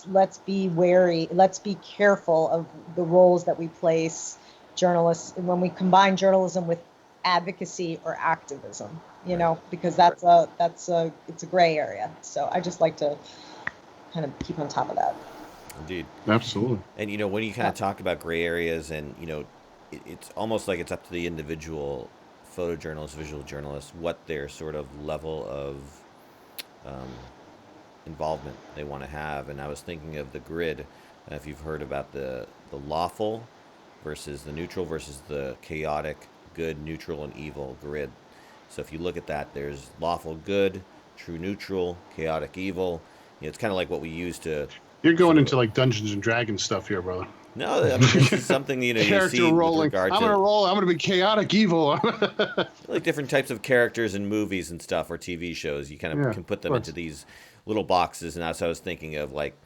Speaker 5: let's be wary, let's be careful of the roles that we place journalists when we combine journalism with advocacy or activism, because it's a gray area. So I just like to kind of keep on top of that.
Speaker 2: Indeed.
Speaker 3: Absolutely.
Speaker 2: And when you kind of talk about gray areas, and it's almost like it's up to the individual photojournalist, visual journalist, what their sort of level of involvement they want to have. And I was thinking of the grid, if you've heard about the lawful versus the neutral versus the chaotic, good, neutral, and evil grid. So if you look at that, there's lawful good, true neutral, chaotic evil. It's kind of like what we use to...
Speaker 3: You're going into like Dungeons and Dragons stuff here, brother.
Speaker 2: No, I mean, this is something, you
Speaker 3: Character
Speaker 2: see
Speaker 3: rolling.
Speaker 2: with regard
Speaker 3: I'm
Speaker 2: to...
Speaker 3: going to roll. I'm going to be chaotic evil.
Speaker 2: like different types of characters in movies and stuff, or TV shows. You kind of can put them into these little boxes, and that's what I was thinking of, like,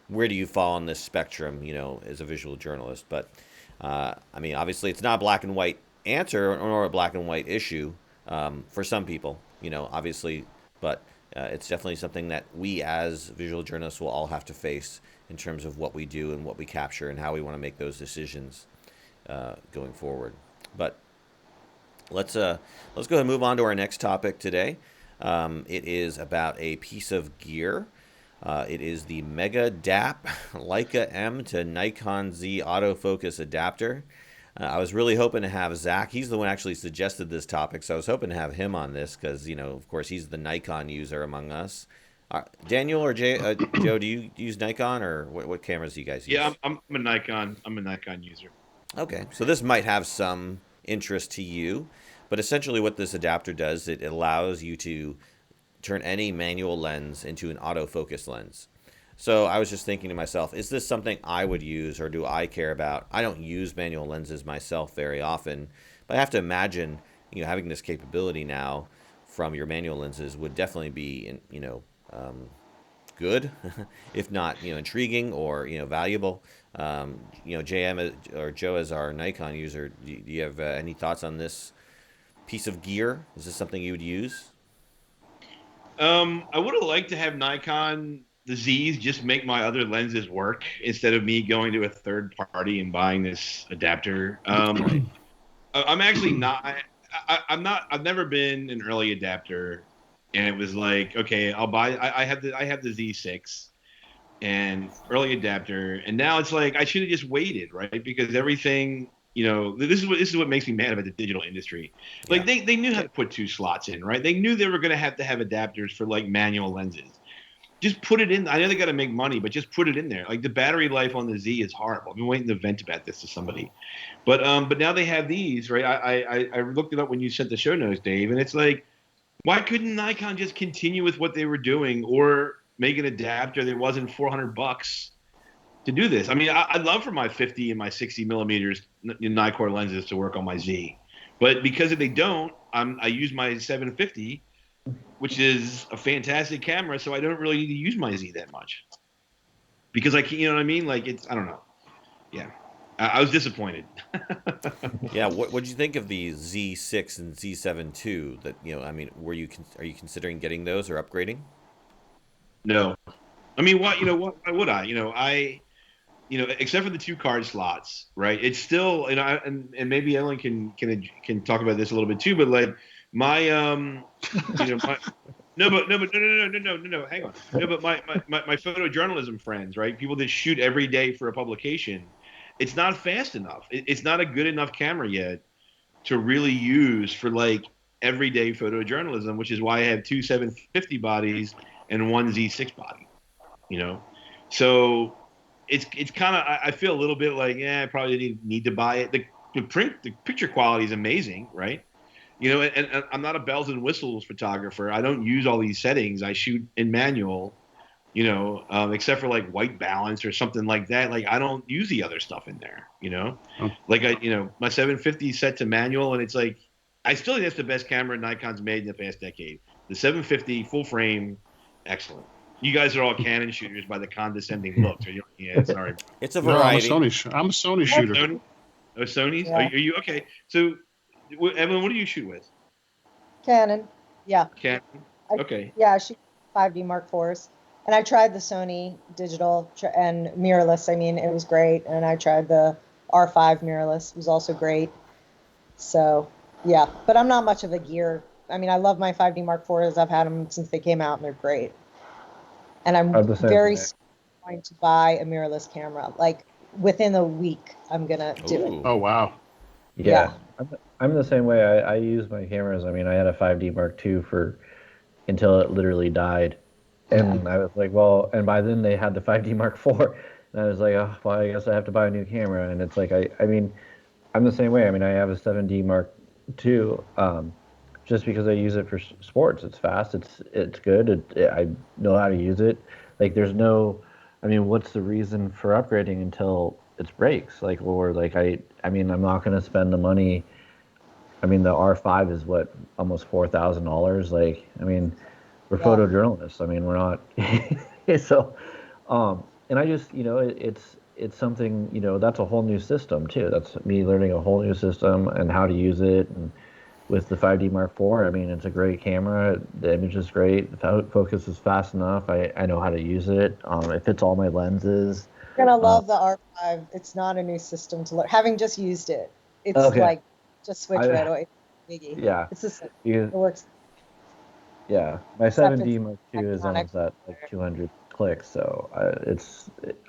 Speaker 2: where do you fall on this spectrum, as a visual journalist? But, I mean, obviously it's not a black and white answer or a black and white issue for some people, obviously, but it's definitely something that we as visual journalists will all have to face in terms of what we do and what we capture and how we want to make those decisions going forward. But let's go ahead and move on to our next topic today. It is about a piece of gear. It is the Megadap Leica M to Nikon Z autofocus adapter. I was really hoping to have Zach. He's the one who actually suggested this topic, so I was hoping to have him on this because, of course, he's the Nikon user among us. Daniel or Joe, do you use Nikon, or what cameras do you guys use?
Speaker 4: Yeah, I'm a Nikon user.
Speaker 2: Okay, so this might have some interest to you, but essentially what this adapter does, it allows you to turn any manual lens into an autofocus lens. So I was just thinking to myself, is this something I would use, or do I care about? I don't use manual lenses myself very often, but I have to imagine, having this capability now from your manual lenses would definitely be, good, if not, intriguing or, valuable. JM or Joe, as our Nikon user, do you have any thoughts on this piece of gear? Is this something you would use?
Speaker 4: I would have liked to have Nikon, the Zs, just make my other lenses work instead of me going to a third party and buying this adapter. I'm actually not. I've never been an early adapter, and it was like, okay, I'll buy. I have the Z6 and early adapter, and now it's like I should have just waited, right? Because everything, this is what makes me mad about the digital industry. Like they knew how to put 2 slots in, right? They knew they were going to have adapters for like manual lenses. Just put it in. I know they got to make money, but just put it in there. Like the battery life on the Z is horrible. I've been waiting to vent about this to somebody, but now they have these, right? I looked it up when you sent the show notes, Dave, and it's like, why couldn't Nikon just continue with what they were doing, or make an adapter that wasn't $400 to do this? I mean, I'd love for my 50 and my 60 millimeters Nikkor lenses to work on my Z, but because if they don't, I use my 750. Which is a fantastic camera, so I don't really need to use my Z that much. Because I can't, you know what I mean? Like, I don't know. Yeah. I was disappointed.
Speaker 2: Yeah, what did you think of the Z6 and Z7 II? That, I mean, are you considering getting those or upgrading?
Speaker 4: No. I mean, why would I? Except for the 2 card slots, right? It's still, and maybe Ellen can talk about this a little bit too, but like, my no, hang on. No, but my photojournalism friends, right? People that shoot every day for a publication, it's not fast enough. It's not a good enough camera yet to really use for like everyday photojournalism, which is why I have 2 750 bodies and 1 Z6 body. So it's kind of, I feel a little bit like, I probably need to buy it. The picture quality is amazing, right? And I'm not a bells and whistles photographer. I don't use all these settings. I shoot in manual, except for like white balance or something like that. Like I don't use the other stuff in there, Like my 750 is set to manual, and it's like, I still think that's the best camera Nikon's made in the past decade. The 750 full frame, excellent. You guys are all Canon shooters by the condescending looks. Yeah, sorry.
Speaker 2: It's a variety.
Speaker 3: No, I'm a Sony shooter.
Speaker 4: Sony? Oh, Sony's?
Speaker 5: Yeah.
Speaker 4: Are you okay? So, Evelyn, what do you shoot with?
Speaker 5: Canon. Yeah.
Speaker 4: Canon. Okay.
Speaker 5: I shoot 5D Mark IVs. And I tried the Sony digital and mirrorless. I mean, it was great. And I tried the R5 mirrorless. It was also great. So, yeah. But I'm not much of a gear. I mean, I love my 5D Mark IVs. I've had them since they came out, and they're great. And I'm very going to buy a mirrorless camera. Like, within a week, I'm going to do it.
Speaker 3: Oh, wow.
Speaker 6: Yeah. I'm the same way. I use my cameras. I mean, I had a 5D Mark II until it literally died. And I was like, well, and by then they had the 5D Mark IV. And I was like, oh, well, I guess I have to buy a new camera. And it's like, I mean, I'm the same way. I mean, I have a 7D Mark II just because I use it for sports. It's fast. It's good. I know how to use it. Like, there's no, I mean, what's the reason for upgrading until breaks. Like, or like I mean, I'm not going to spend the money. I mean, the R5 is what, almost $4,000. Like, I mean, we're photojournalists. I mean, we're not. So, and I just, it's something, that's a whole new system too. That's me learning a whole new system and how to use it. And with the 5D Mark IV, I mean, it's a great camera. The image is great. The focus is fast enough. I know how to use it. It fits all my lenses.
Speaker 5: You're gonna love the R5. It's not a new system to learn. Having just used it, it's like just switch right away. Biggie.
Speaker 6: Yeah.
Speaker 5: It's the same. It works.
Speaker 6: Yeah, my 7D Mark II is almost at like 200 clicks, so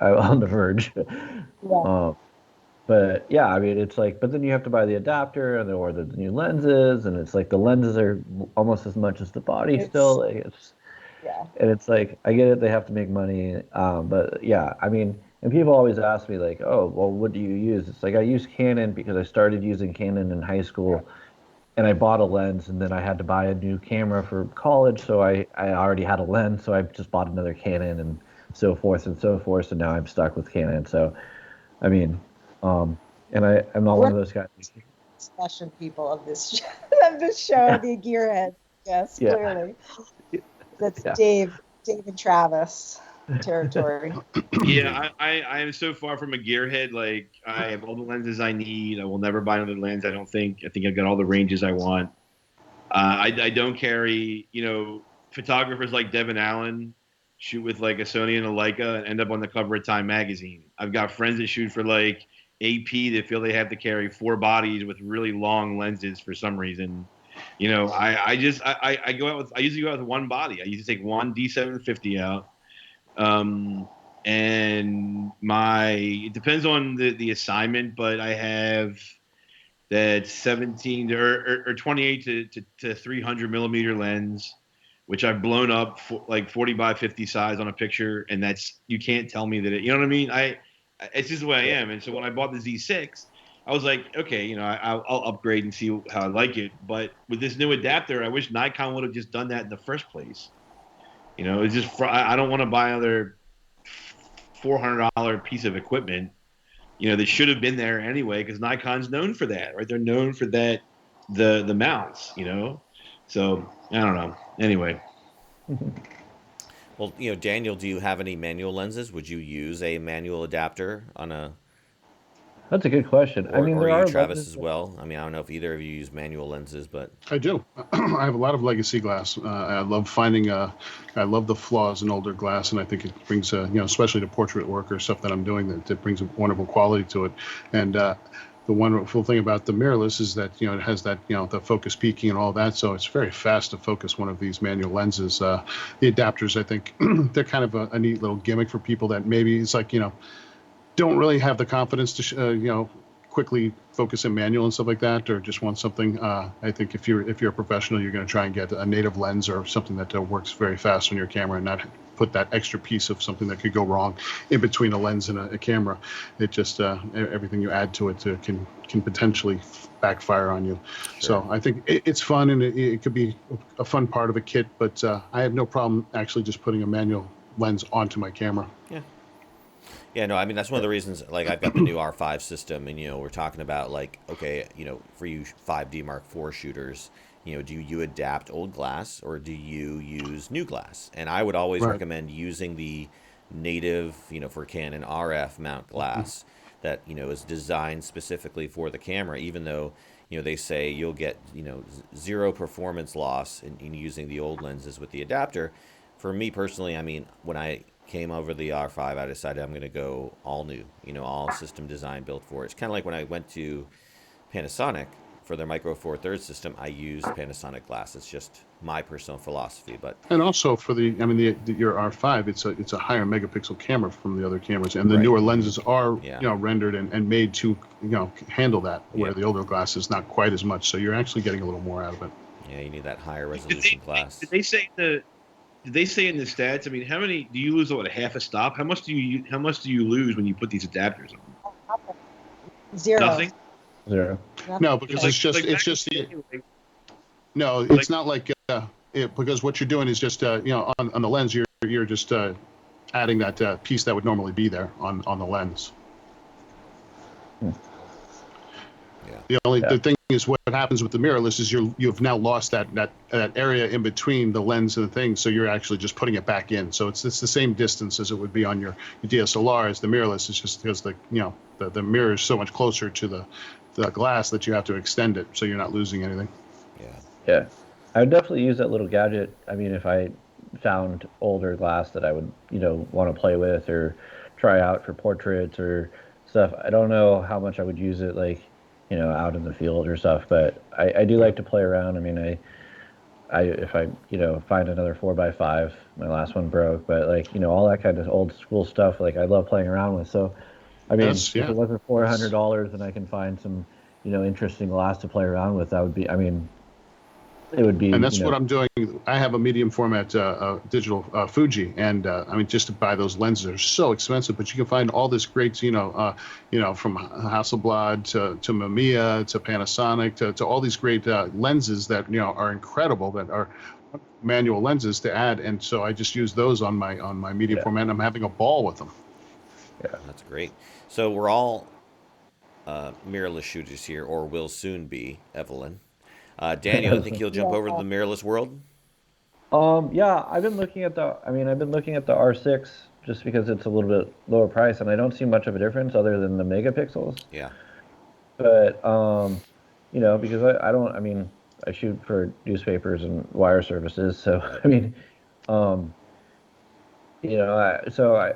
Speaker 6: I'm on the verge.
Speaker 5: Yeah.
Speaker 6: But yeah, I mean, it's like, but then you have to buy the adapter and or the new lenses, and it's like the lenses are almost as much as the body still. Like and it's like, I get it, they have to make money, but yeah, I mean, and people always ask me like, oh, well, what do you use? It's like I use Canon because I started using Canon in high school. And I bought a lens, and then I had to buy a new camera for college, so I already had a lens, so I just bought another Canon and so forth and so forth, and now I'm stuck with Canon. So, I mean, and I'm not one of those guys.
Speaker 5: Discussion people of this show, the gearhead. Yes, clearly. That's Dave and Travis territory.
Speaker 4: Yeah, I am so far from a gearhead. Like, I have all the lenses I need. I will never buy another lens. I think I've got all the ranges I want. I don't carry, photographers like Devin Allen shoot with like a Sony and a Leica and end up on the cover of Time magazine. I've got friends that shoot for like AP that feel they have to carry 4 bodies with really long lenses for some reason. I usually go out with one body. I usually take one D750 out. And it depends on the assignment, but I have that 17 or 28 to 300 millimeter lens, which I've blown up for like 40 by 50 size on a picture. And you can't tell me that you know what I mean? It's just the way I am. And so when I bought the Z6, I was like, okay, I'll upgrade and see how I like it. But with this new adapter, I wish Nikon would have just done that in the first place. It's just, I don't want to buy another $400 piece of equipment, that should have been there anyway, because Nikon's known for that, right? They're known for that, the mounts, So I don't know. Anyway.
Speaker 2: Well, Daniel, do you have any manual lenses? Would you use a manual adapter on a?
Speaker 6: That's a good question.
Speaker 2: I mean, there are Travis as well. I mean, I don't know if either of you use manual lenses, but
Speaker 3: I do. I have a lot of legacy glass. I love finding. I love the flaws in older glass, and I think it brings, especially to portrait work or stuff that I'm doing, that it brings a wonderful quality to it. And the wonderful thing about the mirrorless is that it has that the focus peaking and all that, so it's very fast to focus one of these manual lenses. The adapters, I think, they're kind of a neat little gimmick for people that maybe it's like don't really have the confidence to quickly focus in manual and stuff like that, or just want something. I think if you're a professional, you're going to try and get a native lens or something that works very fast on your camera and not put that extra piece of something that could go wrong in between a lens and a camera. It just everything you add to it can potentially backfire on you. Sure. So I think it's fun, and it could be a fun part of a kit, but I have no problem actually just putting a manual lens onto my camera.
Speaker 2: Yeah. Yeah, no, I mean, that's one of the reasons, like, I've got the new R5 system, and, we're talking about, like, okay, for you 5D Mark IV shooters, do you adapt old glass or do you use new glass? And I would always recommend using the native, for Canon RF mount glass that, is designed specifically for the camera, even though, they say you'll get, zero performance loss in using the old lenses with the adapter. For me personally, I mean, when I came over the R5, I decided I'm going to go all new, all system design built for it. It's kind of like when I went to Panasonic for their Micro Four Thirds system, I used Panasonic glass. It's just my personal philosophy. And
Speaker 3: also for your R5, it's a higher megapixel camera from the other cameras, and the newer lenses are rendered and made to handle that, where the older glass is not quite as much. So you're actually getting a little more out of it.
Speaker 2: Yeah, you need that higher resolution glass.
Speaker 4: Did they say in the stats? I mean, how many do you lose? A half a stop? How much do you lose when you put these adapters on?
Speaker 5: Zero.
Speaker 4: Nothing.
Speaker 6: Zero.
Speaker 3: No, because it's not like because what you're doing is just on the lens you're just adding that piece that would normally be there on the lens.
Speaker 2: Yeah.
Speaker 3: The thing is, what happens with the mirrorless is you've now lost that area in between the lens and the thing, so you're actually just putting it back in. So it's the same distance as it would be on your DSLR as the mirrorless. It's just because the mirror is so much closer to the glass that you have to extend it, so you're not losing anything.
Speaker 6: Yeah, I would definitely use that little gadget. I mean, if I found older glass that I would want to play with or try out for portraits or stuff, I don't know how much I would use it out in the field or stuff, but I do like to play around. I mean, if I find another 4x5, my last one broke, but all that kind of old school stuff, I love playing around with. So I mean, if it wasn't $400 and I can find some interesting glass to play around with, that would be, I mean, it would be.
Speaker 3: And that's what I'm doing. I have a medium format digital Fuji, and I mean, just to buy those lenses are so expensive, but you can find all this great, from Hasselblad to Mamiya to Panasonic to all these great lenses that are incredible, that are manual lenses to add, and so I just use those on my medium format, and I'm having a ball with them.
Speaker 2: Yeah, that's great. So we're all mirrorless shooters here, or will soon be, Evelyn. Daniel, I think you'll jump over to the mirrorless world.
Speaker 6: Yeah, I've been looking at the R6 just because it's a little bit lower price, and I don't see much of a difference other than the megapixels.
Speaker 2: Yeah.
Speaker 6: But because I shoot for newspapers and wire services, so I mean, I'm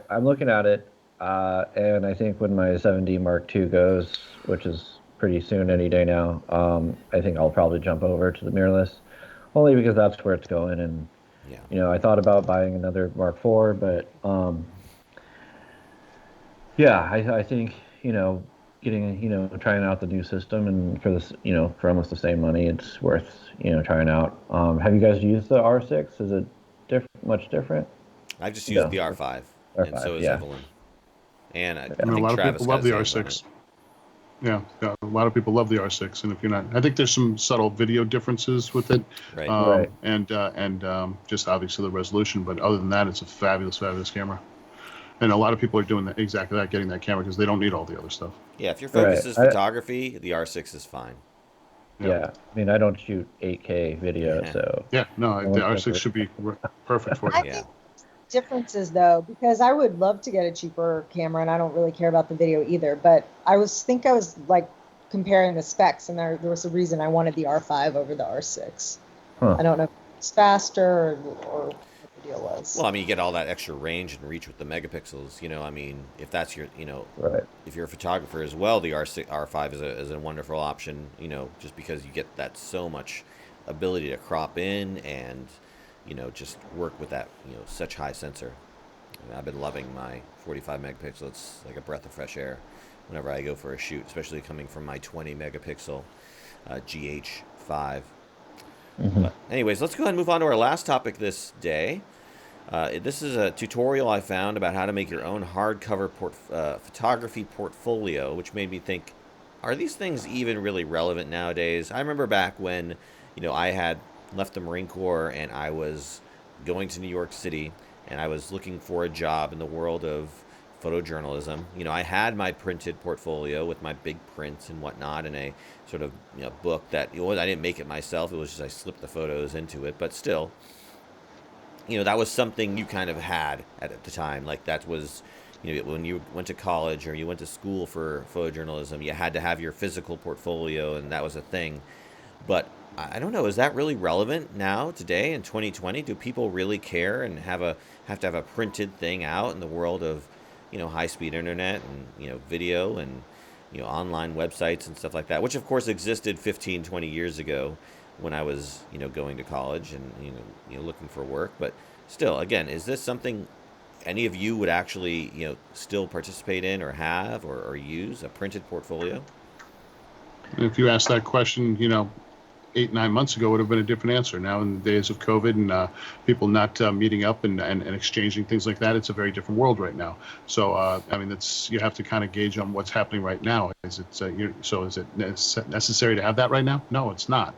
Speaker 6: looking at it, and I think when my 7D Mark II goes, which is pretty soon, any day now, I think I'll probably jump over to the mirrorless, only because that's where it's going. And I thought about buying another Mark IV, but I think getting trying out the new system, and for this for almost the same money, it's worth trying out. Have you guys used the R6? Is it much different?
Speaker 2: I've just used the R5, and so is Evelyn. And I think
Speaker 3: a lot
Speaker 2: Travis
Speaker 3: of people love the R6. Yeah, a lot of people love the R6, and if you're not, I think there's some subtle video differences with it,
Speaker 2: right.
Speaker 3: And just obviously the resolution. But other than that, it's a fabulous camera, and a lot of people are doing exactly that, getting that camera because they don't need all the other stuff.
Speaker 2: Yeah, if your focus is photography, the R6 is fine.
Speaker 6: Yeah, I mean, I don't shoot 8K video, so
Speaker 3: the R6 should be perfect for you.
Speaker 2: Yeah.
Speaker 5: Differences though, because I would love to get a cheaper camera, and I don't really care about the video either, but I was comparing the specs, and there was a reason I wanted the R5 over the R6. I don't know if it's faster or what the deal was.
Speaker 2: Well, I mean, you get all that extra range and reach with the megapixels. I mean, if that's your, if you're a photographer as well, the R5 is a wonderful option. Just because you get that so much ability to crop in and just work with that, such high sensor. I've been loving my 45 megapixel. It's like a breath of fresh air whenever I go for a shoot, especially coming from my 20 megapixel GH5. But anyways, let's go ahead and move on to our last topic this day. This is a tutorial I found about how to make your own hardcover photography portfolio, which made me think, are these things even really relevant nowadays? I remember back when, I had left the Marine Corps and I was going to New York City and I was looking for a job in the world of photojournalism. I had my printed portfolio with my big prints and whatnot, and a sort of book that I didn't make it myself. It was just I slipped the photos into it, but still, that was something you kind of had at the time. Like that was, when you went to college or you went to school for photojournalism, you had to have your physical portfolio, and that was a thing. But I don't know, is that really relevant now, today, in 2020? Do people really care and have to have a printed thing out in the world of, high-speed internet and, video and, online websites and stuff like that, which, of course, existed 15, 20 years ago when I was, going to college and, looking for work. But still, again, is this something any of you would actually, still participate in or have or use, a printed portfolio?
Speaker 3: If you asked that question, 8-9 months ago, would have been a different answer. Now, in the days of COVID and people not meeting up and exchanging things like that, it's a very different world right now. So, I mean, you have to kind of gauge on what's happening right now. Is it necessary to have that right now? No, it's not.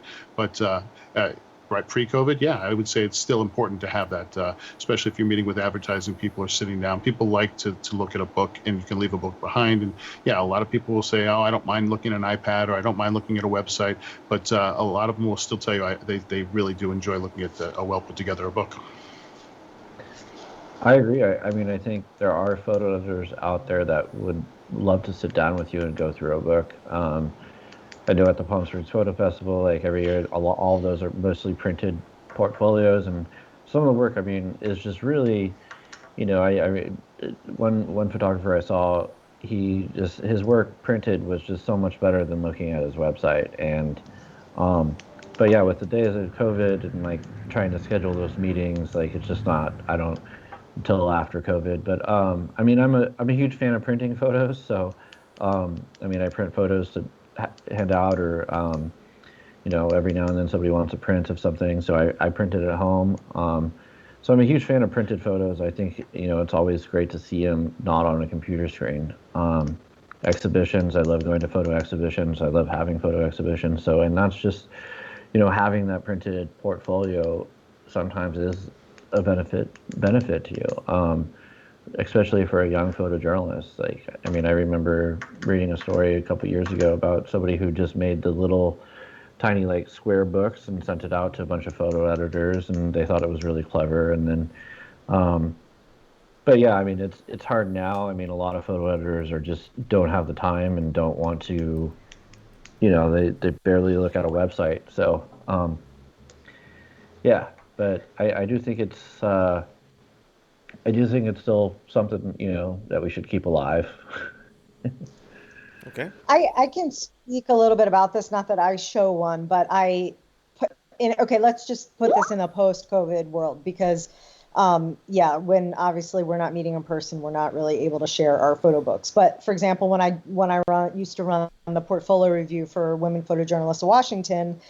Speaker 3: right pre-COVID, yeah, I would say it's still important to have that, especially if you're meeting with advertising people or sitting down. People like to look at a book, and you can leave a book behind. And yeah, a lot of people will say, oh, I don't mind looking at an iPad, or I don't mind looking at a website. But a lot of them will still tell you they really do enjoy looking at a well put together book.
Speaker 6: I agree. I mean, I think there are photo editors out there that would love to sit down with you and go through a book. I know at the Palm Springs Photo Festival, like every year, all of those are mostly printed portfolios, and some of the work, I mean, is just really, one photographer I saw, his work printed was just so much better than looking at his website. And but yeah, with the days of COVID and like trying to schedule those meetings, like it's just not, I don't, until after COVID. But I mean, I'm a huge fan of printing photos, so I mean, I print photos to hand out, or every now and then somebody wants a print of something, so I print it at home. So I'm a huge fan of printed photos. I think it's always great to see them not on a computer screen. Exhibitions, I love going to photo exhibitions. I love having photo exhibitions. So, and that's just having that printed portfolio sometimes is a benefit to you, especially for a young photojournalist. Like, I mean, I remember reading a story a couple years ago about somebody who just made the little tiny like square books and sent it out to a bunch of photo editors, and they thought it was really clever. And then but yeah, I mean, it's hard now. I mean, a lot of photo editors don't have the time and don't want to, they barely look at a website. So yeah, but I do think it's still something that we should keep alive.
Speaker 2: Okay.
Speaker 5: I can speak a little bit about this. Not that I show one, but let's just put this in a post-COVID world, because when obviously we're not meeting in person, we're not really able to share our photo books. But for example, when I used to run the portfolio review for Women Photojournalists of Washington,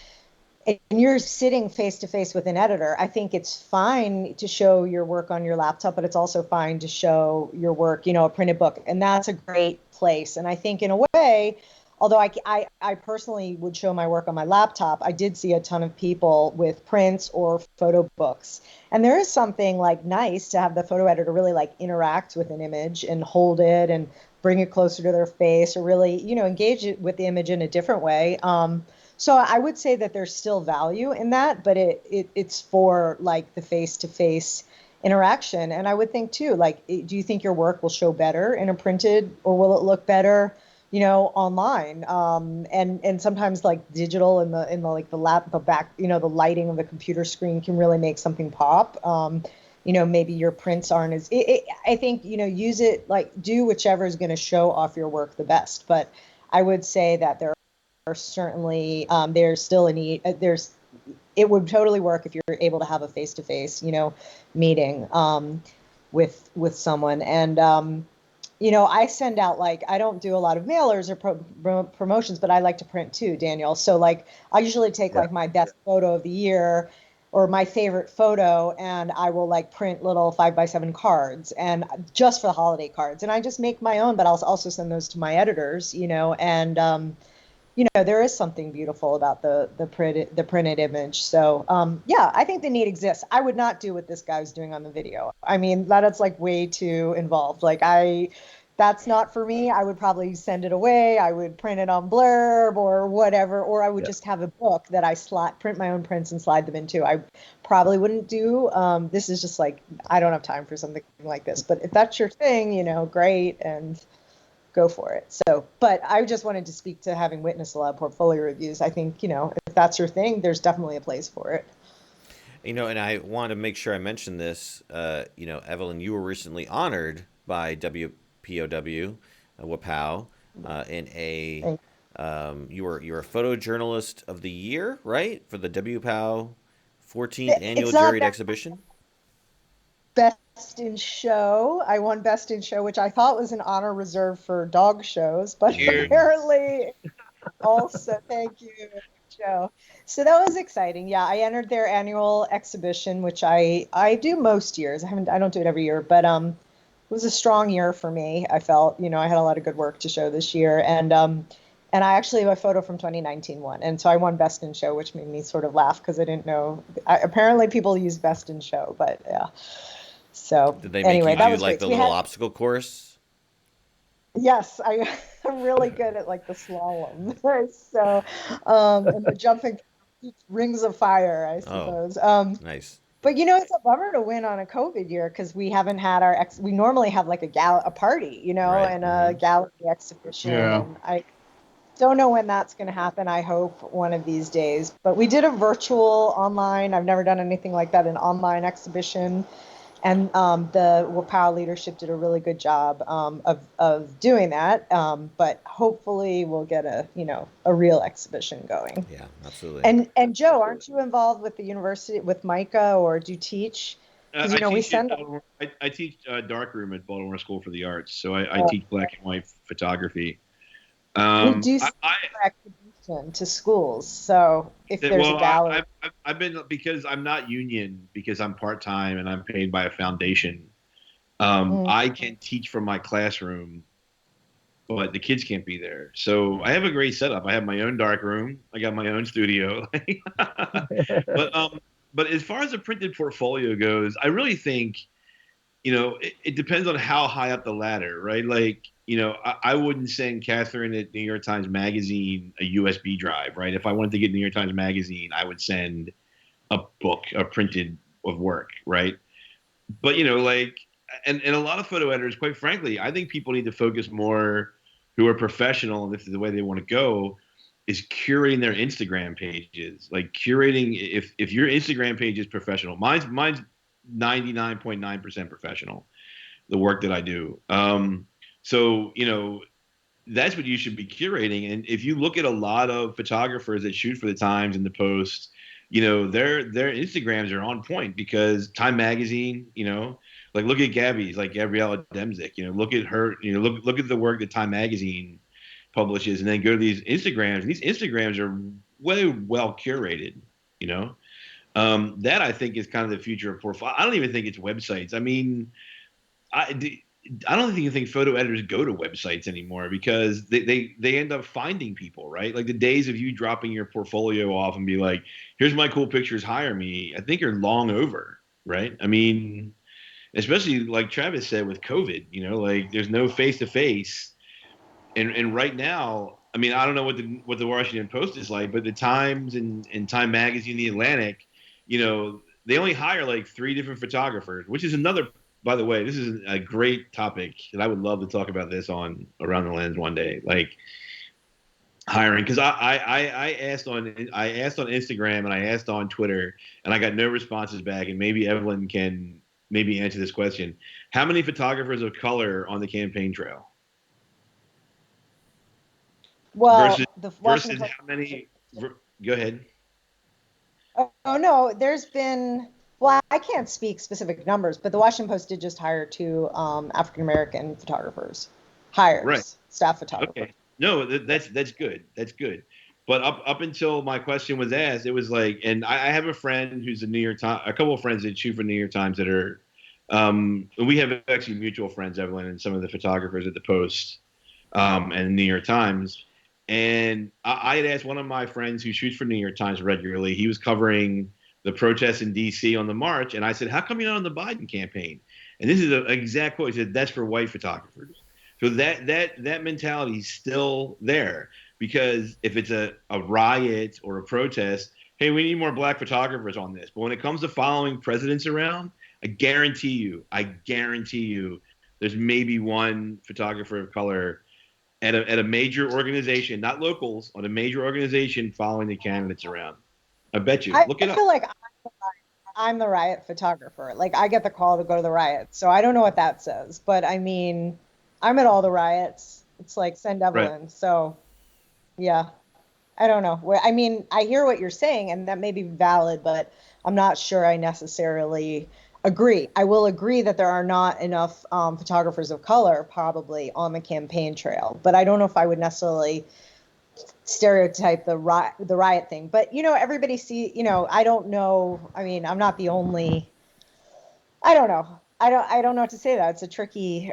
Speaker 5: and you're sitting face to face with an editor, I think it's fine to show your work on your laptop, but it's also fine to show your work, a printed book. And that's a great place. And I think in a way, although I personally would show my work on my laptop, I did see a ton of people with prints or photo books. And there is something like nice to have the photo editor really like interact with an image and hold it and bring it closer to their face, or really, engage it with the image in a different way. So I would say that there's still value in that, but it's for like the face-to-face interaction. And I would think too, like, do you think your work will show better in a printed, or will it look better, online? And sometimes like digital and the back, the lighting of the computer screen can really make something pop. Maybe your prints aren't as, I think, use it, like do whichever is going to show off your work the best. But I would say that there are certainly, there's still a need, it would totally work if you're able to have a face-to-face, meeting with someone. And, I send out, like, I don't do a lot of mailers or promotions, but I like to print too, Daniel. So like, I usually take like my best photo of the year or my favorite photo, and I will like print little 5x7 cards, and just for the holiday cards. And I just make my own, but I'll also send those to my editors, and, there is something beautiful about the printed image. So I think the need exists. I would not do what this guy was doing on the video. I mean, that's like way too involved. Like that's not for me. I would probably send it away. I would print it on Blurb or whatever, or I would just have a book that I print my own prints and slide them into. I probably wouldn't do. This is just like, I don't have time for something like this. But if that's your thing, great, and go for it. So, but I just wanted to speak to having witnessed a lot of portfolio reviews. I think, if that's your thing, there's definitely a place for it.
Speaker 2: And I want to make sure I mention this. Evelyn, you were recently honored by WPOW, WPOW, in a you were a photojournalist of the year, right, for the WPOW 14th annual juried exhibition.
Speaker 5: Best in show. I won best in show, which I thought was an honor reserved for dog shows, but apparently also, thank you, Joe. So that was exciting. Yeah, I entered their annual exhibition, which I do most years. I don't do it every year, but it was a strong year for me. I felt, I had a lot of good work to show this year, and And I actually have a photo from 2019 one. And so I won Best in Show, which made me sort of laugh because I didn't know. Apparently people use Best in Show, but yeah. So
Speaker 2: did they
Speaker 5: anyway,
Speaker 2: make
Speaker 5: that
Speaker 2: you
Speaker 5: was
Speaker 2: do like
Speaker 5: great.
Speaker 2: the little obstacle course?
Speaker 5: Yes, I'm really good at like the slalom. So, and the jumping rings of fire, I suppose.
Speaker 2: Nice.
Speaker 5: But it's a bummer to win on a COVID year because we haven't had we normally have like a party,
Speaker 2: Right.
Speaker 5: and a gallery exhibition.
Speaker 3: Yeah.
Speaker 5: And I don't know when that's going to happen. I hope one of these days. But we did a virtual online. I've never done anything like that, an online exhibition. And the WPOW leadership did a really good job of doing that. But hopefully we'll get a real exhibition going.
Speaker 2: Yeah, absolutely.
Speaker 5: And Joe, aren't you involved with the university with Micah, or do you teach? Because we send.
Speaker 4: I teach darkroom at Baltimore School for the Arts, so I teach black and white photography.
Speaker 5: We do exhibition to schools, so if there's a gallery.
Speaker 4: I've been, because I'm not union, because I'm part-time and I'm paid by a foundation. I can teach from my classroom, but the kids can't be there. So I have a great setup. I have my own dark room. I got my own studio. But as far as a printed portfolio goes, I really think, it depends on how high up the ladder, right? Like, I wouldn't send Catherine at New York Times Magazine a USB drive, right? If I wanted to get New York Times Magazine, I would send a book, a printed of work, right? But, and a lot of photo editors, quite frankly, I think people need to focus more, who are professional, and this is the way they want to go, is curating their Instagram pages. Like curating, if your Instagram page is professional, mine's 99.9% professional, the work that I do. So, that's what you should be curating. And if you look at a lot of photographers that shoot for the Times and the Post, their Instagrams are on point, because Time Magazine, like look at Gabby's, like Gabriella Demzik, look at her, look at the work that Time Magazine publishes, and then go to these Instagrams. And these Instagrams are well curated, that I think is kind of the future of portfolio. I don't even think it's websites. I mean, I don't even think photo editors go to websites anymore, because they end up finding people, right? Like the days of you dropping your portfolio off and be like, here's my cool pictures, hire me, I think are long over, right? I mean, especially like Travis said with COVID, like there's no face-to-face. And right now, I mean, I don't know what the Washington Post is like, but the Times and Time Magazine, the Atlantic, they only hire like 3 different photographers, which is another. By the way, this is a great topic, and I would love to talk about this on Around the Lens one day, like hiring. Because I asked on Instagram and I asked on Twitter, and I got no responses back. And maybe Evelyn can maybe answer this question: how many photographers of color on the campaign trail?
Speaker 5: Well,
Speaker 4: versus how many? Go ahead.
Speaker 5: Oh no, there's been. Well, I can't speak specific numbers, but the Washington Post did just hire 2 African American photographers, staff photographers.
Speaker 4: Okay, no, that's good. That's good. But up until my question was asked, it was like, and I have a friend who's a New York Times, a couple of friends that shoot for New York Times that are, we have actually mutual friends, Evelyn, and some of the photographers at the Post and New York Times. And I had asked one of my friends who shoots for New York Times regularly. He was covering the protests in D.C. on the march, and I said, how come you're not on the Biden campaign? And this is an exact quote. He said, that's for white photographers. So that mentality is still there, because if it's a riot or a protest, hey, we need more black photographers on this. But when it comes to following presidents around, I guarantee you, there's maybe one photographer of color at a major organization, not locals, on a major organization following the candidates around. I bet you. Look it up.
Speaker 5: I feel like I'm the riot photographer. Like I get the call to go to the riots. So I don't know what that says. But I mean, I'm at all the riots. It's like send Evelyn. Right. So yeah. I don't know. I mean, I hear what you're saying, and that may be valid, but I'm not sure I necessarily agree. I will agree that there are not enough photographers of color probably on the campaign trail. But I don't know if I would necessarily stereotype the riot thing, but everybody I don't know. I mean, I'm not the only. I don't know. I don't know what to say. That it's a tricky.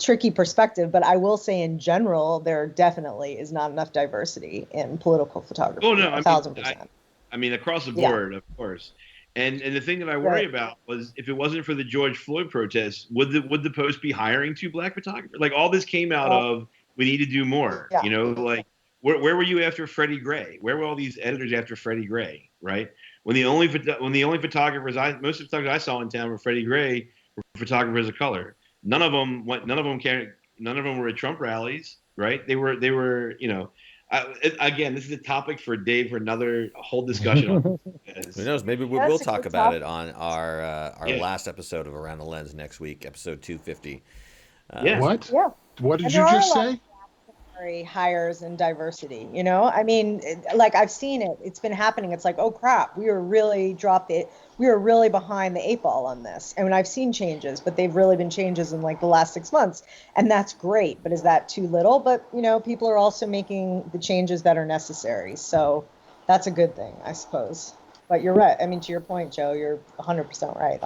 Speaker 5: tricky perspective, but I will say in general, there definitely is not enough diversity in political photography.
Speaker 4: Oh no,
Speaker 5: 1,000%.
Speaker 4: I mean across the board, of course. And the thing that I worry about was if it wasn't for the George Floyd protests, would the Post be hiring 2 black photographers? Like all this came out of we need to do more.
Speaker 5: Yeah.
Speaker 4: You know, like where were you after Freddie Gray? Where were all these editors after Freddie Gray? Right? When the only photographers most of the photographers I saw in town were Freddie Gray were photographers of color. None of them were at Trump rallies. Right? They were you know. Again, this is a topic for Dave for another whole discussion.
Speaker 2: Who knows? Maybe we'll talk about it on our last episode of Around the Lens next week, episode 250.
Speaker 3: What?
Speaker 5: Yeah.
Speaker 3: What did you just say?
Speaker 5: Hires and diversity, you know, I mean, like I've seen it. It's been happening. It's like, oh crap, we were really behind the 8 ball on this. And I've seen changes, but they've really been changes in like the last 6 months, and that's great. But is that too little? But you know, people are also making the changes that are necessary, so that's a good thing, I suppose. But you're right. I mean, to your point, Joe, you're 100% right.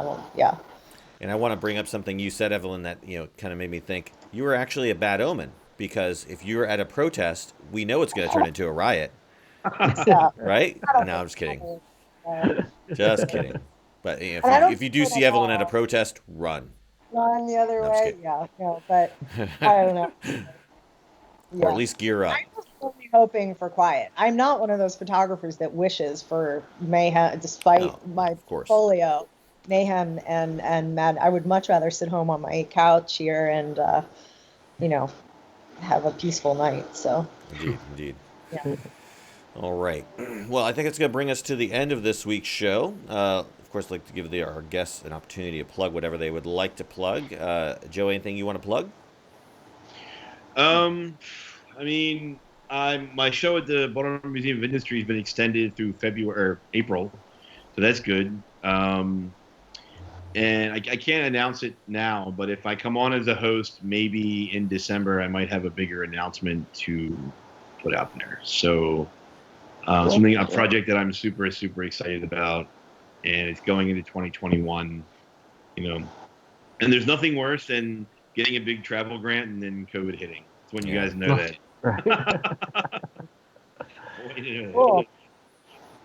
Speaker 2: And I want to bring up something you said, Evelyn, that kind of made me think you were actually a bad omen. Because if you're at a protest, we know it's going to turn into a riot. Right? No, I'm just kidding. Just kidding. But if you do see Evelyn at a protest, run.
Speaker 5: Run the other way? Yeah. No, but I don't know. Yeah.
Speaker 2: Or at least gear up.
Speaker 5: I'm just really hoping for quiet. I'm not one of those photographers that wishes for mayhem, despite my portfolio. Mayhem and mad. I would much rather sit home on my couch here and, have a peaceful night. So
Speaker 2: indeed.
Speaker 5: Yeah.
Speaker 2: All right. Well, I think it's going to bring us to the end of this week's show. Of course, I'd like to give our guests an opportunity to plug whatever they would like to plug. Joe, anything you want to plug?
Speaker 4: I mean, my show at the Baltimore Museum of Industry has been extended through April, so that's good. And I can't announce it now, but if I come on as a host, maybe in December, I might have a bigger announcement to put out there. So a project that I'm super, super excited about, and it's going into 2021, and there's nothing worse than getting a big travel grant and then COVID hitting. It's when you guys know that.
Speaker 5: Cool.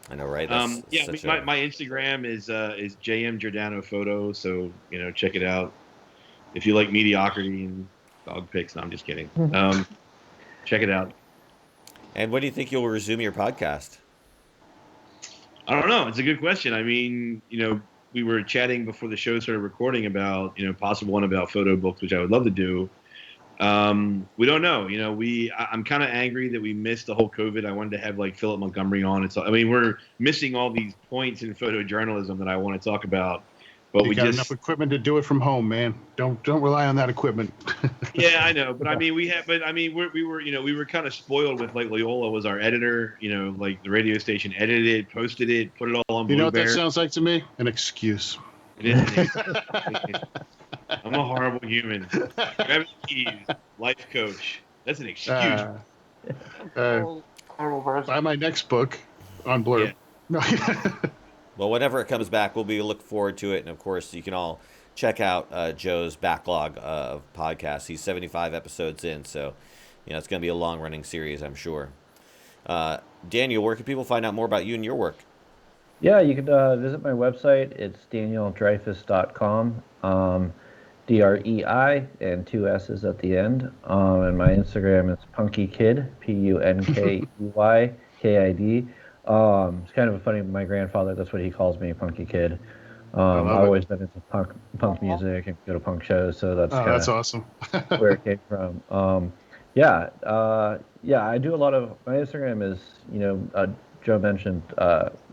Speaker 2: I know, right?
Speaker 4: My Instagram is JM Giordano Photo, so check it out. If you like mediocrity and dog pics, no, I'm just kidding. Check it out.
Speaker 2: And when do you think you'll resume your podcast?
Speaker 4: I don't know. It's a good question. I mean, we were chatting before the show started recording about possible one about photo books, which I would love to do. We don't know. I'm kind of angry that we missed the whole COVID. I wanted to have like Philip Montgomery on. We're missing all these points in photojournalism that I want to talk about. But
Speaker 3: we got enough equipment to do it from home, man. Don't rely on that equipment.
Speaker 4: Yeah, I know. But we were kind of spoiled with like Loyola was our editor. Like the radio station edited it, posted it, put it all on.
Speaker 3: You know what that sounds like to me? An excuse.
Speaker 4: It is. I'm a horrible human. Grab the keys, life coach. That's an excuse.
Speaker 3: Buy my next book on Blurb.
Speaker 4: Yeah.
Speaker 2: Well, whenever it comes back, we'll be looking forward to it. And, of course, you can all check out Joe's backlog of podcasts. He's 75 episodes in, so it's going to be a long-running series, I'm sure. Daniel, where can people find out more about you and your work?
Speaker 6: Yeah, you can visit my website. It's danieldreyfuss.com. DREI and 2 S's at the end. And my Instagram is punkykid, PUNKEYKID. It's kind of funny. My grandfather, that's what he calls me, Punky Kid. I've always been into punk music and go to punk shows, so that's
Speaker 3: awesome.
Speaker 6: where it came from. I do a lot of my Instagram is Joe mentioned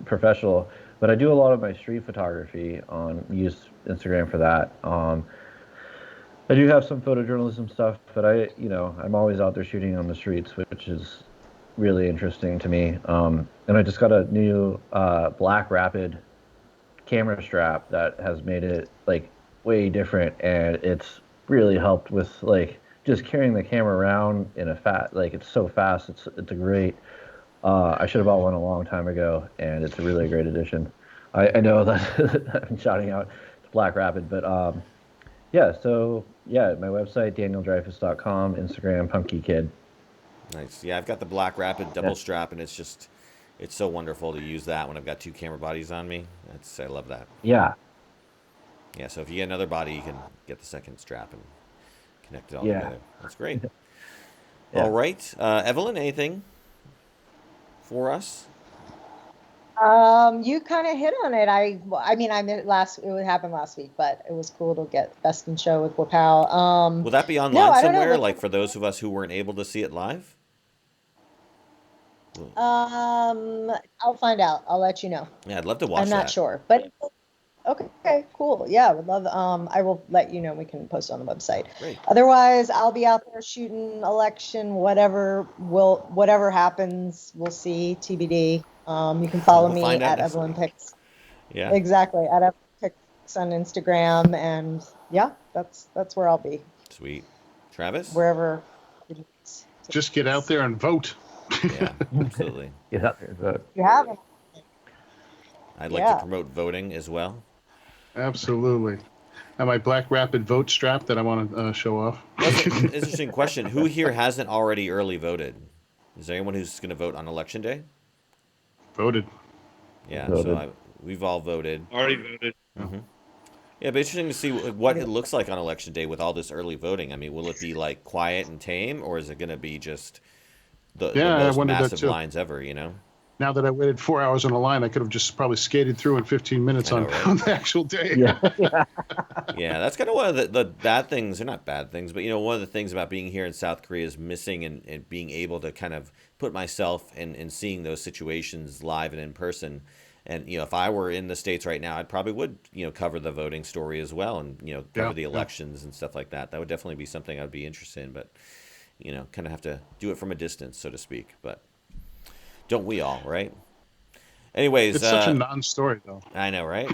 Speaker 6: professional, but I do a lot of my street photography use Instagram for that. I do have some photojournalism stuff, but I'm always out there shooting on the streets, which is really interesting to me. And I just got a new Black Rapid camera strap that has made it like way different, and it's really helped with like just carrying the camera around in it's so fast. It's a great. I should have bought one a long time ago, and it's a really great addition. I know that I'm shouting out to Black Rapid, but Yeah, so my website, DanielDreyfuss.com, Instagram, PumpkinKid.
Speaker 2: Nice. Yeah, I've got the Black Rapid double strap, and it's so wonderful to use that when I've got 2 camera bodies on me. I love that.
Speaker 6: Yeah.
Speaker 2: Yeah, so if you get another body, you can get the second strap and connect it all together. That's great. All right. Evelyn, anything for us?
Speaker 5: You kind of hit on it. It happened last week, but it was cool to get Best in Show with Wapal.
Speaker 2: Will that be online somewhere, like for those of us who weren't able to see it live?
Speaker 5: I'll find out. I'll let you know.
Speaker 2: Yeah, I'd love to watch
Speaker 5: I'm not sure, but okay, cool. Yeah, I would love. I will let you know. We can post it on the website.
Speaker 2: Great.
Speaker 5: Otherwise, I'll be out there shooting election. Whatever happens, we'll see. TBD. You can follow me at Evelyn Picks.
Speaker 2: Yeah.
Speaker 5: Exactly, at Evelyn Picks on Instagram, and that's where I'll be.
Speaker 2: Sweet. Travis?
Speaker 5: Wherever.
Speaker 3: Just get out there and vote.
Speaker 2: Yeah, absolutely.
Speaker 6: Get out there and vote.
Speaker 5: You haven't.
Speaker 2: I'd like to promote voting as well.
Speaker 3: Absolutely. And my Black Rapid vote strap that I want to show off.
Speaker 2: That's an interesting question. Who here hasn't already early voted? Is there anyone who's going to vote on Election Day?
Speaker 3: Voted.
Speaker 2: Yeah,
Speaker 6: voted.
Speaker 2: So we've all voted.
Speaker 4: Already voted.
Speaker 2: Mm-hmm. Yeah, but interesting to see what it looks like on Election Day with all this early voting. I mean, will it be like quiet and tame, or is it going to be just the most massive lines ever, you know?
Speaker 3: Now that I waited 4 hours on a line, I could have just probably skated through in 15 minutes on the actual day.
Speaker 6: Yeah.
Speaker 2: Yeah, that's kind of one of the bad things. They're not bad things, but, one of the things about being here in South Korea is missing and being able to kind of put myself in seeing those situations live and in person. And, if I were in the States right now, I probably would, cover the voting story as well and, cover the elections and stuff like that. That would definitely be something I'd be interested in, but, kind of have to do it from a distance, so to speak. But don't we all, right? Anyways.
Speaker 3: It's such a non-story, though.
Speaker 2: I know, right?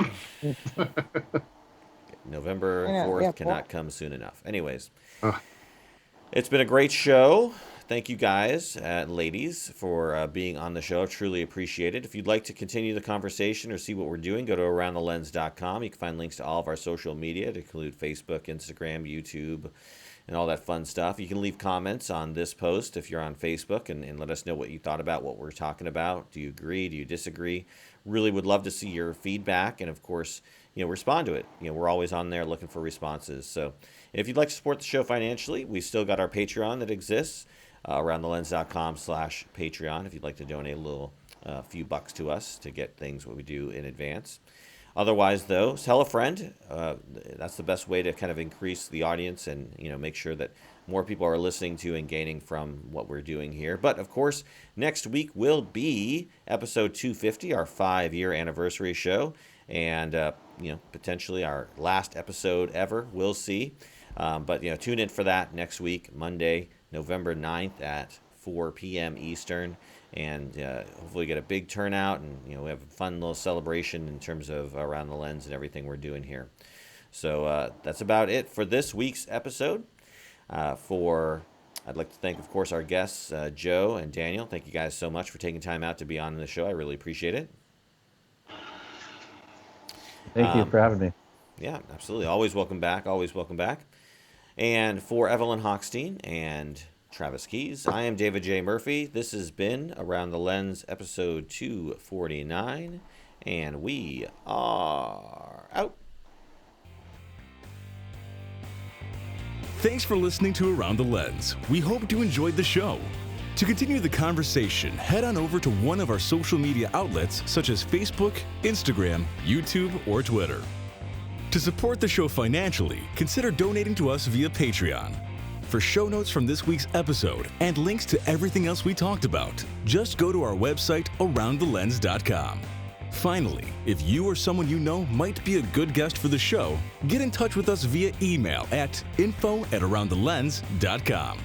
Speaker 2: November 4th cannot come soon enough. Anyways. It's been a great show. Thank you guys, ladies, for being on the show. Truly appreciate it. If you'd like to continue the conversation or see what we're doing, go to aroundthelens.com. You can find links to all of our social media, to include Facebook, Instagram, YouTube, and all that fun stuff. You can leave comments on this post if you're on Facebook and let us know what you thought about what we're talking about. Do you agree? Do you disagree? Really would love to see your feedback and, of course, respond to it. We're always on there looking for responses. So if you'd like to support the show financially, we still got our Patreon that exists. aroundthelens.com/Patreon if you'd like to donate a little few bucks to us to get things what we do in advance. Otherwise, though, tell a friend. That's the best way to kind of increase the audience and make sure that more people are listening to and gaining from what we're doing here. But of course, next week will be episode 250, our 5-year anniversary show, and potentially our last episode ever. We'll see. But tune in for that next week, Monday, November 9th at 4 p.m. Eastern, and hopefully get a big turnout, and we have a fun little celebration in terms of Around the Lens and everything we're doing here. So that's about it for this week's episode. I'd like to thank, of course, our guests, Joe and Daniel. Thank you guys so much for taking time out to be on the show. I really appreciate it.
Speaker 6: Thank you for having me.
Speaker 2: Yeah, absolutely. Always welcome back. Always welcome back. And for Evelyn Hockstein and Travis Keys, I am David J. Murphy. This has been Around the Lens, episode 249, and we are out.
Speaker 1: Thanks for listening to Around the Lens. We hope you enjoyed the show. To continue the conversation, head on over to one of our social media outlets such as Facebook, Instagram, YouTube, or Twitter. To support the show financially, consider donating to us via Patreon. For show notes from this week's episode and links to everything else we talked about, just go to our website, aroundthelens.com. Finally, if you or someone you know might be a good guest for the show, get in touch with us via email at info@aroundthelens.com.